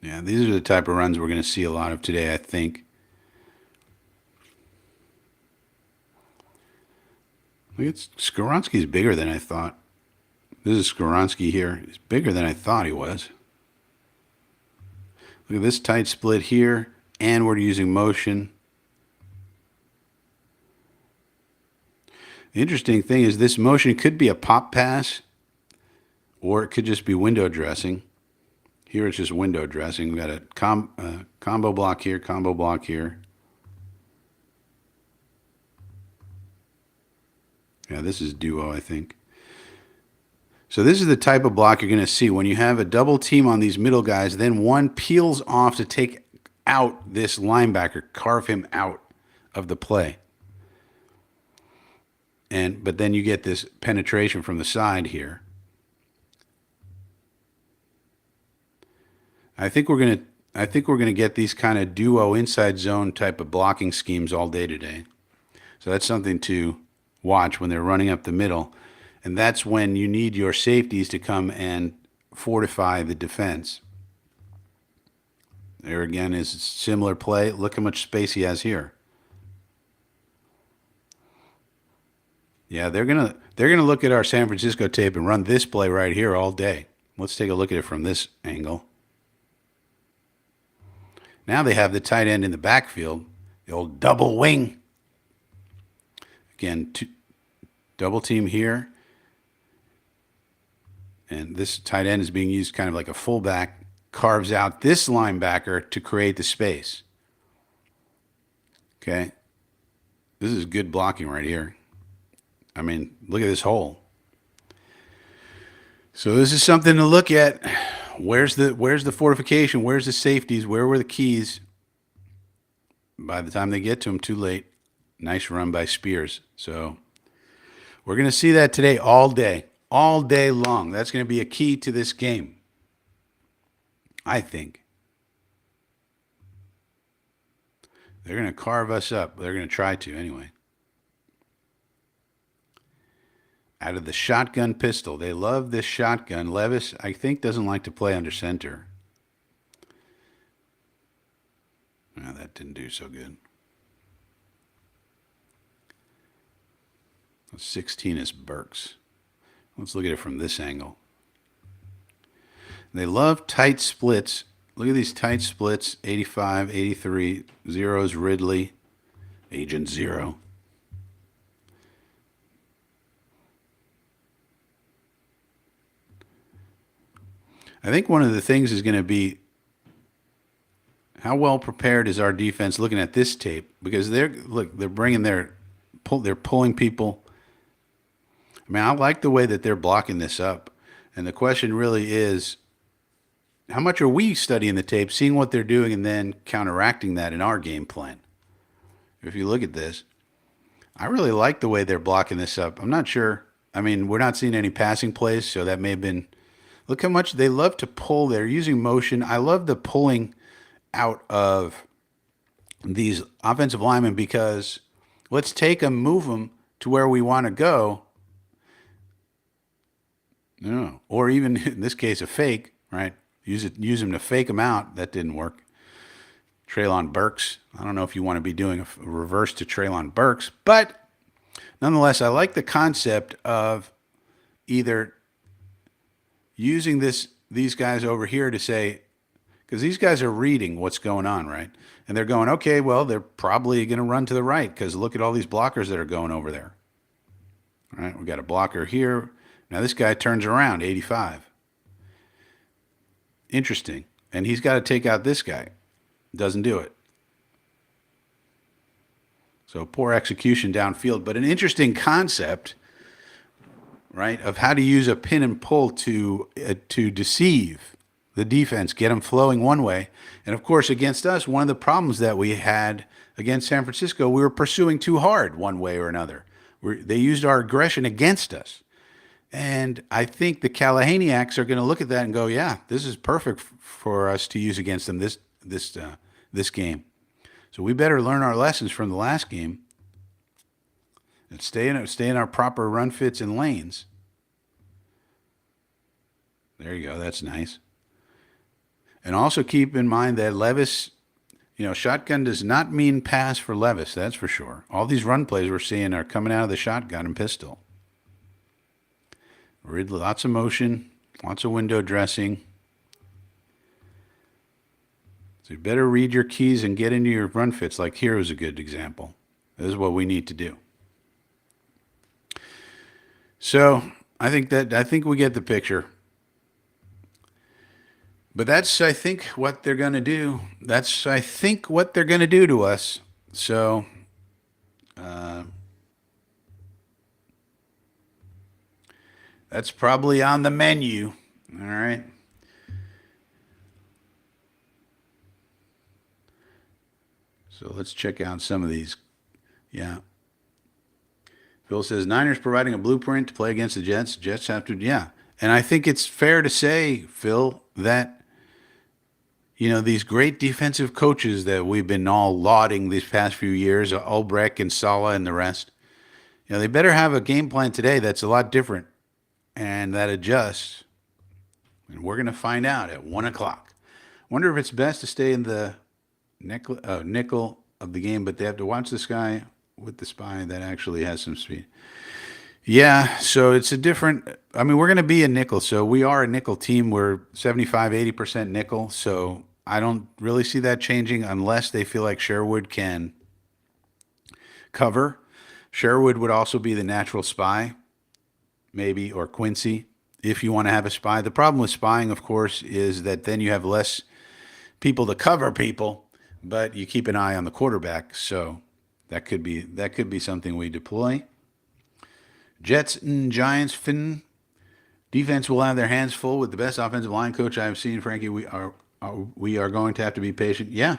Yeah, these are the type of runs we're going to see a lot of today, I think. Look at Skoronsky's bigger than I thought. This is Skoronsky here. He's bigger than I thought he was. Look at this tight split here, and we're using motion. The interesting thing is this motion could be a pop pass, or it could just be window dressing. Here it's just window dressing. We've got a combo block here, combo block here. Yeah, this is duo, I think. So this is the type of block you're going to see when you have a double team on these middle guys. Then one peels off to take out this linebacker, carve him out of the play. But then you get this penetration from the side here. I think we're gonna get these kind of duo inside zone type of blocking schemes all day today. So that's something to watch when they're running up the middle. And that's when you need your safeties to come and fortify the defense. There again is a similar play. Look how much space he has here. Yeah, they're gonna look at our San Francisco tape and run this play right here all day. Let's take a look at it from this angle. Now they have the tight end in the backfield, the old double wing. Again, double team here. And this tight end is being used kind of like a fullback, carves out this linebacker to create the space. Okay. This is good blocking right here. I mean, look at this hole. So this is something to look at. Where's the fortification? Where's the safeties? Where were the keys? By the time they get to them, too late. Nice run by Spears. So we're going to see that today all day long. That's going to be a key to this game, I think. They're going to carve us up. They're going to try to anyway. Out of the shotgun pistol. They love this shotgun. Levis, I think, doesn't like to play under center. No, that didn't do so good. 16 is Burks. Let's look at it from this angle. They love tight splits. Look at these tight splits. 85, 83. Zero's Ridley. Agent Zero. I think one of the things is going to be how well prepared is our defense looking at this tape, because they're pulling people. I mean, I like the way that they're blocking this up. And the question really is, how much are we studying the tape, seeing what they're doing, and then counteracting that in our game plan? If you look at this, I really like the way they're blocking this up. I'm not sure. I mean, we're not seeing any passing plays, so that may have been. Look how much they love to pull. They're using motion. I love the pulling out of these offensive linemen, because let's take them, move them to where we want to go. No, or even in this case, a fake, right? Use them to fake them out. That didn't work. Treylon Burks. I don't know if you want to be doing a reverse to Treylon Burks, but nonetheless, I like the concept of either using these guys over here to say, because these guys are reading what's going on, right? And they're going, okay, well, they're probably going to run to the right because look at all these blockers that are going over there. All right, we got a blocker here. Now this guy turns around, 85. Interesting. And he's got to take out this guy. Doesn't do it. So poor execution downfield, but an interesting concept right? Of how to use a pin and pull to deceive the defense, get them flowing one way. And of course, against us, one of the problems that we had against San Francisco, we were pursuing too hard one way or another. They used our aggression against us. And I think the Callahaniacs are going to look at that and go, "Yeah, this is perfect for us to use against them this game." So we better learn our lessons from the last game and stay in our proper run fits and lanes. There you go. That's nice. And also keep in mind that Levis, shotgun does not mean pass for Levis. That's for sure. All these run plays we're seeing are coming out of the shotgun and pistol. Lots of motion, lots of window dressing. So you better read your keys and get into your run fits. Like here is a good example. This is what we need to do. So I think we get the picture. But that's, I think, what they're going to do. That's, I think, what they're going to do to us. So, that's probably on the menu. All right. So let's check out some of these. Yeah. Phil says Niners providing a blueprint to play against the Jets. Jets have to, yeah. And I think it's fair to say, Phil, that these great defensive coaches that we've been all lauding these past few years, Ulbrich and Saleh and the rest, they better have a game plan today that's a lot different and that adjusts. And we're going to find out at 1 o'clock. Wonder if it's best to stay in the nickel of the game, but they have to watch this guy with the spy that actually has some speed. Yeah, so it's a different. I mean, we're going to be a nickel, so we are a nickel team. We're 75, 80% nickel, so I don't really see that changing unless they feel like Sherwood can cover. Sherwood would also be the natural spy, maybe, or Quincy, if you want to have a spy. The problem with spying, of course, is that then you have less people to cover people, but you keep an eye on the quarterback. So that could be something we deploy. Jets and Giants, Finn. Defense will have their hands full with the best offensive line coach I have seen, Frankie. We are going to have to be patient. Yeah.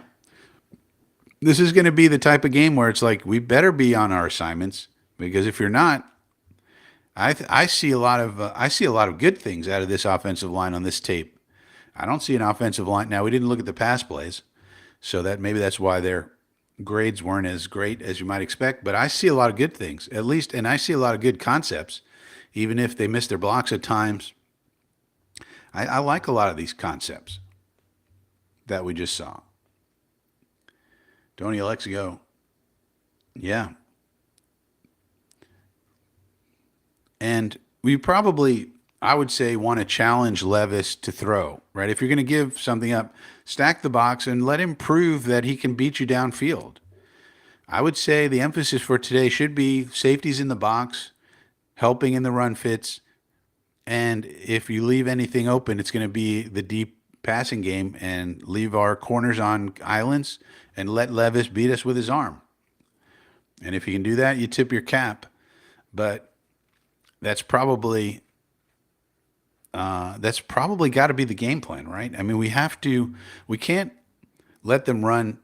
This is going to be the type of game where it's like we better be on our assignments, because if you're not, I see a lot of good things out of this offensive line on this tape. I don't see an offensive line. Now, we didn't look at the pass plays, so that's why their grades weren't as great as you might expect, but I see a lot of good things, at least, and I see a lot of good concepts, even if they miss their blocks at times. I like a lot of these concepts that we just saw. Tony Alexio. Yeah. And we probably, I would say, want to challenge Levis to throw, right? If you're going to give something up, stack the box and let him prove that he can beat you downfield. I would say the emphasis for today should be safeties in the box, helping in the run fits, and if you leave anything open, it's going to be the deep passing game and leave our corners on islands and let Levis beat us with his arm. And if you can do that, you tip your cap. But that's probably got to be the game plan, right? I mean, we can't let them run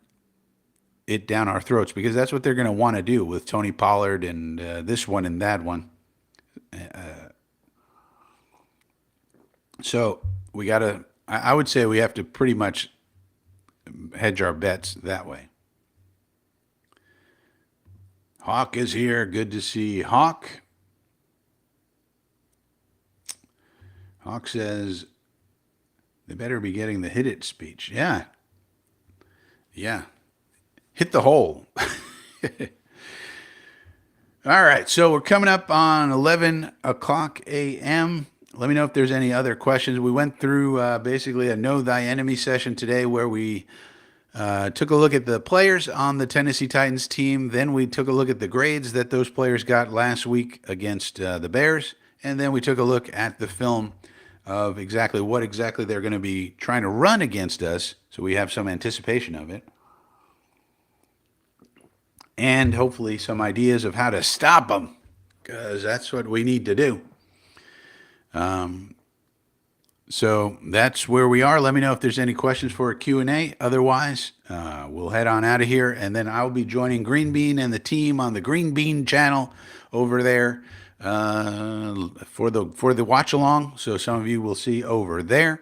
it down our throats, because that's what they're going to want to do with Tony Pollard and this one and that one. So we got to, I would say we have to pretty much hedge our bets that way. Hawk is here. Good to see Hawk. Hawk says they better be getting the hit it speech. Yeah. Yeah. Hit the hole. All right. So we're coming up on 11 o'clock a.m. Let me know if there's any other questions. We went through basically a Know Thy Enemy session today, where we took a look at the players on the Tennessee Titans team. Then we took a look at the grades that those players got last week against the Bears. And then we took a look at the film of exactly what they're going to be trying to run against us, so we have some anticipation of it. And hopefully some ideas of how to stop them, because that's what we need to do. So that's where we are. Let me know if there's any questions for a Q&A. Otherwise, we'll head on out of here, and then I'll be joining Green Bean and the team on the Green Bean channel over there for the watch along. So some of you will see over there.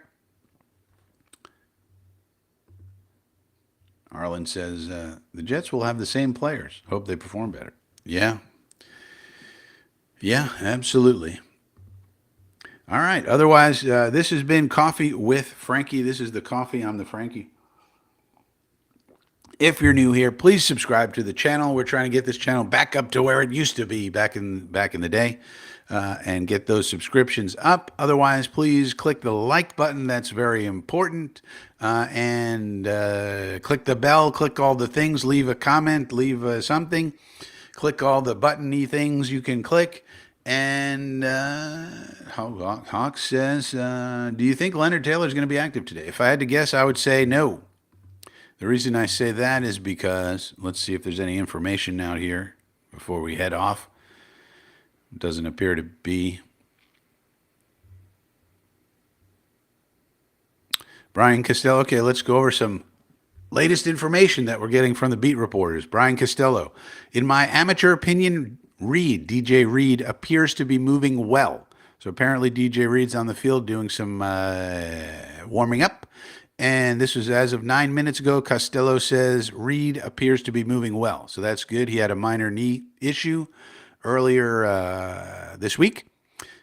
Arlen says the Jets will have the same players. Hope they perform better. Yeah, yeah, absolutely. All right. Otherwise, this has been Coffee with Frankie. This is the Coffee. I'm the Frankie. If you're new here, please subscribe to the channel. We're trying to get this channel back up to where it used to be back in the day, and get those subscriptions up. Otherwise, please click the like button. That's very important. And click the bell. Click all the things. Leave a comment. Leave something. Click all the buttony things you can click. And Hawk says, do you think Leonard Taylor is going to be active today? If I had to guess, I would say no. The reason I say that is because, let's see if there's any information out here before we head off. It doesn't appear to be. Brian Costello. Okay, let's go over some latest information that we're getting from the beat reporters. Brian Costello. In my amateur opinion, DJ Reed appears to be moving well. So apparently DJ Reed's on the field doing some warming up. And this was as of 9 minutes ago. Costello says Reed appears to be moving well. So that's good. He had a minor knee issue earlier this week.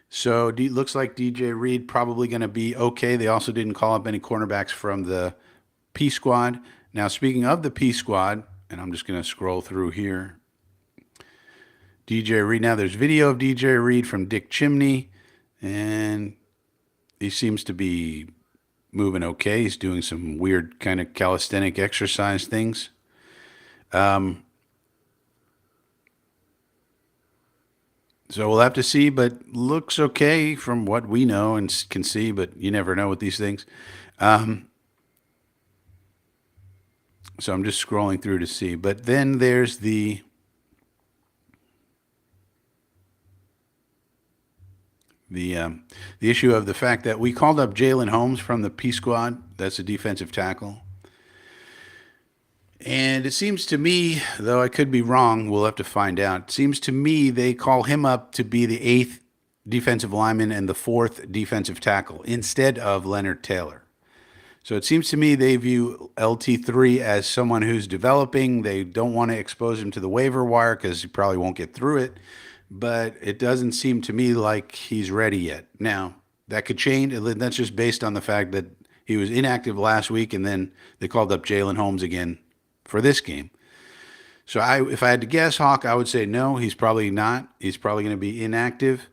So looks like DJ Reed probably going to be okay. They also didn't call up any cornerbacks from the P squad. Now, speaking of the P squad, and I'm just going to scroll through here. DJ Reed. Now, there's video of DJ Reed from Dick Chimney, and he seems to be moving okay. He's doing some weird kind of calisthenic exercise things. So we'll have to see, but looks okay from what we know and can see, but you never know with these things. So I'm just scrolling through to see. But then there's the issue of the fact that we called up Jalen Holmes from the P squad. That's a defensive tackle. And it seems to me, though I could be wrong, we'll have to find out. It seems to me they call him up to be the 8th defensive lineman and the 4th defensive tackle instead of Leonard Taylor. So it seems to me they view LT3 as someone who's developing. They don't want to expose him to the waiver wire because he probably won't get through it. But it doesn't seem to me like he's ready yet. Now, that could change. That's just based on the fact that he was inactive last week, and then they called up Jalen Holmes again for this game. So if I had to guess, Hawk, I would say no, he's probably not. He's probably going to be inactive.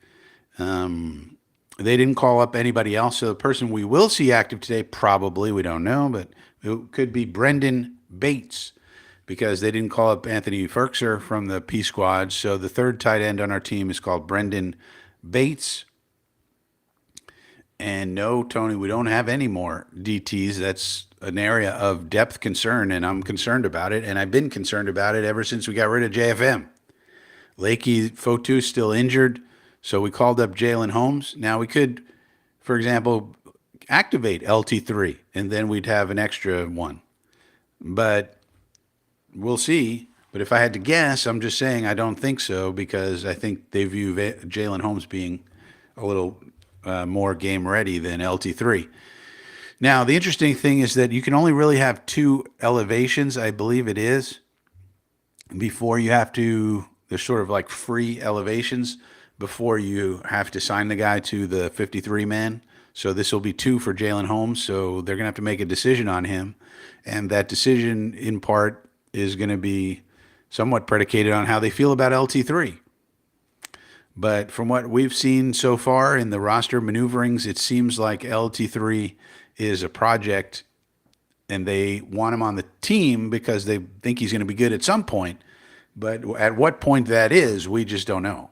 They didn't call up anybody else. So the person we will see active today, probably, we don't know, but it could be Brendan Bates, because they didn't call up Anthony Ferkser from the P squad. So the third tight end on our team is called Brendan Bates. And no, Tony, we don't have any more DTs. That's an area of depth concern, and I'm concerned about it. And I've been concerned about it ever since we got rid of JFM. Lakey Fotu is still injured, so we called up Jalen Holmes. Now we could, for example, activate LT3, and then we'd have an extra one. But we'll see. But if I had to guess, I'm just saying I don't think so, because I think they view Jalen Holmes being a little more game ready than LT3. Now, the interesting thing is that you can only really have 2 elevations, I believe it is, before you have to, there's sort of like free elevations before you have to sign the guy to the 53 man. So this will be 2 for Jalen Holmes. So they're going to have to make a decision on him. And that decision, in part, is going to be somewhat predicated on how they feel about LT3. But from what we've seen so far in the roster maneuverings, it seems like LT3 is a project, and they want him on the team because they think he's going to be good at some point. But at what point that is, we just don't know.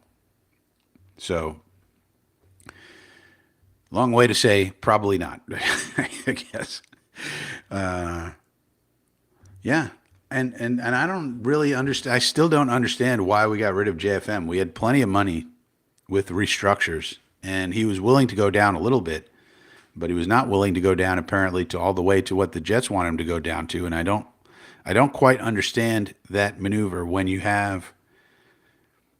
So, long way to say probably not, I guess. Yeah. And I don't really understand. I still don't understand why we got rid of JFM. We had plenty of money with restructures and he was willing to go down a little bit, but he was not willing to go down apparently to all the way to what the Jets want him to go down to. And I don't quite understand that maneuver when you have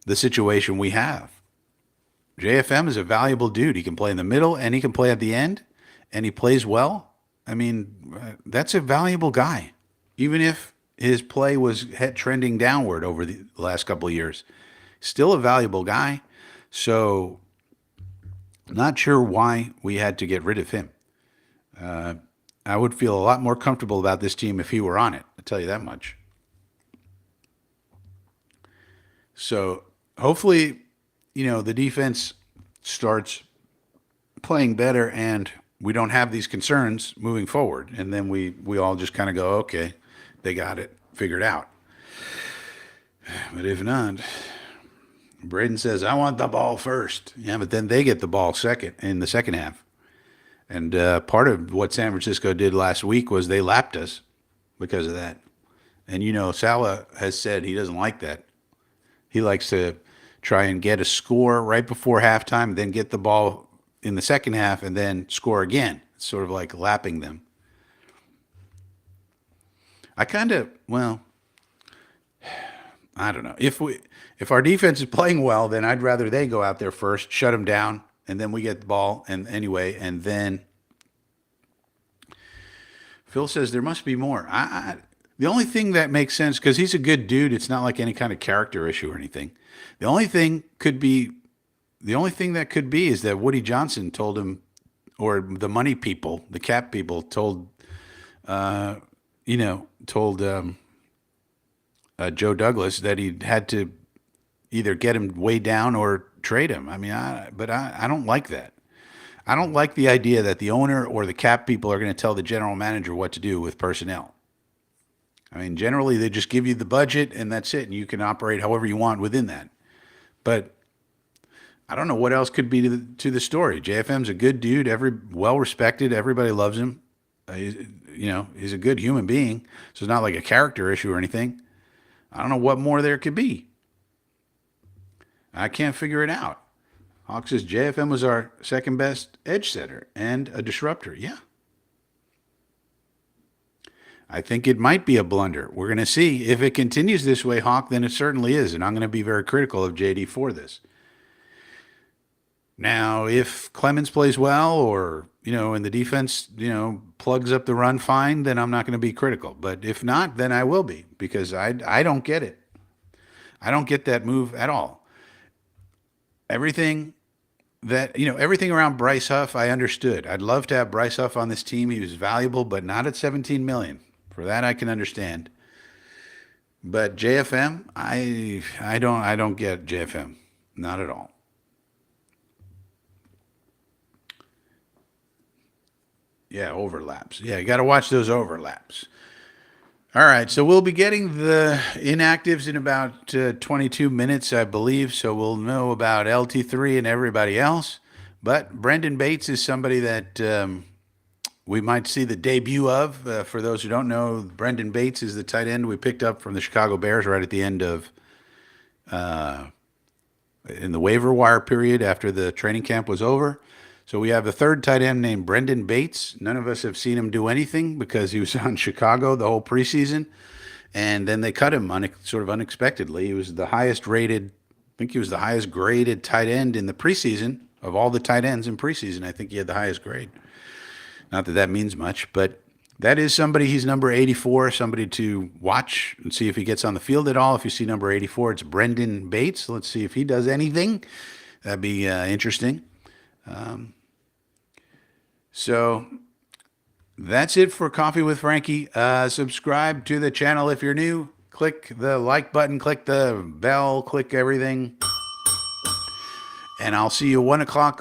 the situation we have. JFM is a valuable dude. He can play in the middle and he can play at the end, and he plays well. I mean, that's a valuable guy, even if his play was trending downward over the last couple of years. Still a valuable guy. So, not sure why we had to get rid of him. I would feel a lot more comfortable about this team if he were on it. I'll tell you that much. So, hopefully, the defense starts playing better and we don't have these concerns moving forward. And then we all just kind of go, okay, they got it figured out. But if not, Braden says, I want the ball first. Yeah, but then they get the ball second in the second half. And part of what San Francisco did last week was they lapped us because of that. And, Saleh has said he doesn't like that. He likes to try and get a score right before halftime, then get the ball in the second half, and then score again. It's sort of like lapping them. I don't know. If our defense is playing well, then I'd rather they go out there first, shut them down, and then we get the ball. And then Phil says there must be more. The only thing that makes sense, because he's a good dude, it's not like any kind of character issue or anything. The only thing that could be is that Woody Johnson told him, or the money people, the cap people told Joe Douglas that he had to either get him way down or trade him. I mean, I don't like that. I don't like the idea that the owner or the cap people are going to tell the general manager what to do with personnel. I mean, generally they just give you the budget and that's it, and you can operate however you want within that. But I don't know what else could be to the story. JFM's a good dude, well respected, everybody loves him. He's a good human being, so it's not like a character issue or anything. I don't know what more there could be. I can't figure it out. Hawk says JFM was our second best edge setter and a disruptor. Yeah. I think it might be a blunder. We're going to see. If it continues this way, Hawk, then it certainly is. And I'm going to be very critical of JD for this. Now, if Clemens plays well or, and the defense, plugs up the run fine, then I'm not going to be critical. But if not, then I will be, because I don't get it. I don't get that move at all. Everything around Bryce Huff, I understood. I'd love to have Bryce Huff on this team. He was valuable, but not at $17 million. For that, I can understand. But JFM, I don't get JFM. Not at all. Yeah, overlaps. Yeah, you got to watch those overlaps. All right, so we'll be getting the inactives in about 22 minutes, I believe. So we'll know about LT3 and everybody else. But Brendan Bates is somebody that we might see the debut of. For those who don't know, Brendan Bates is the tight end we picked up from the Chicago Bears right at the end of in the waiver wire period after the training camp was over. So we have the third tight end named Brendan Bates. None of us have seen him do anything because he was on Chicago the whole preseason. And then they cut him sort of unexpectedly. He was the highest rated, I think he was the highest graded tight end in the preseason. Of all the tight ends in preseason, I think he had the highest grade. Not that that means much, but that is somebody, he's number 84, somebody to watch and see if he gets on the field at all. If you see number 84, it's Brendan Bates. Let's see if he does anything. That'd be interesting. So that's it for Coffee with Frankie. Subscribe to the channel if you're new. Click the like button, click the bell, click everything. And I'll see you 1 o'clock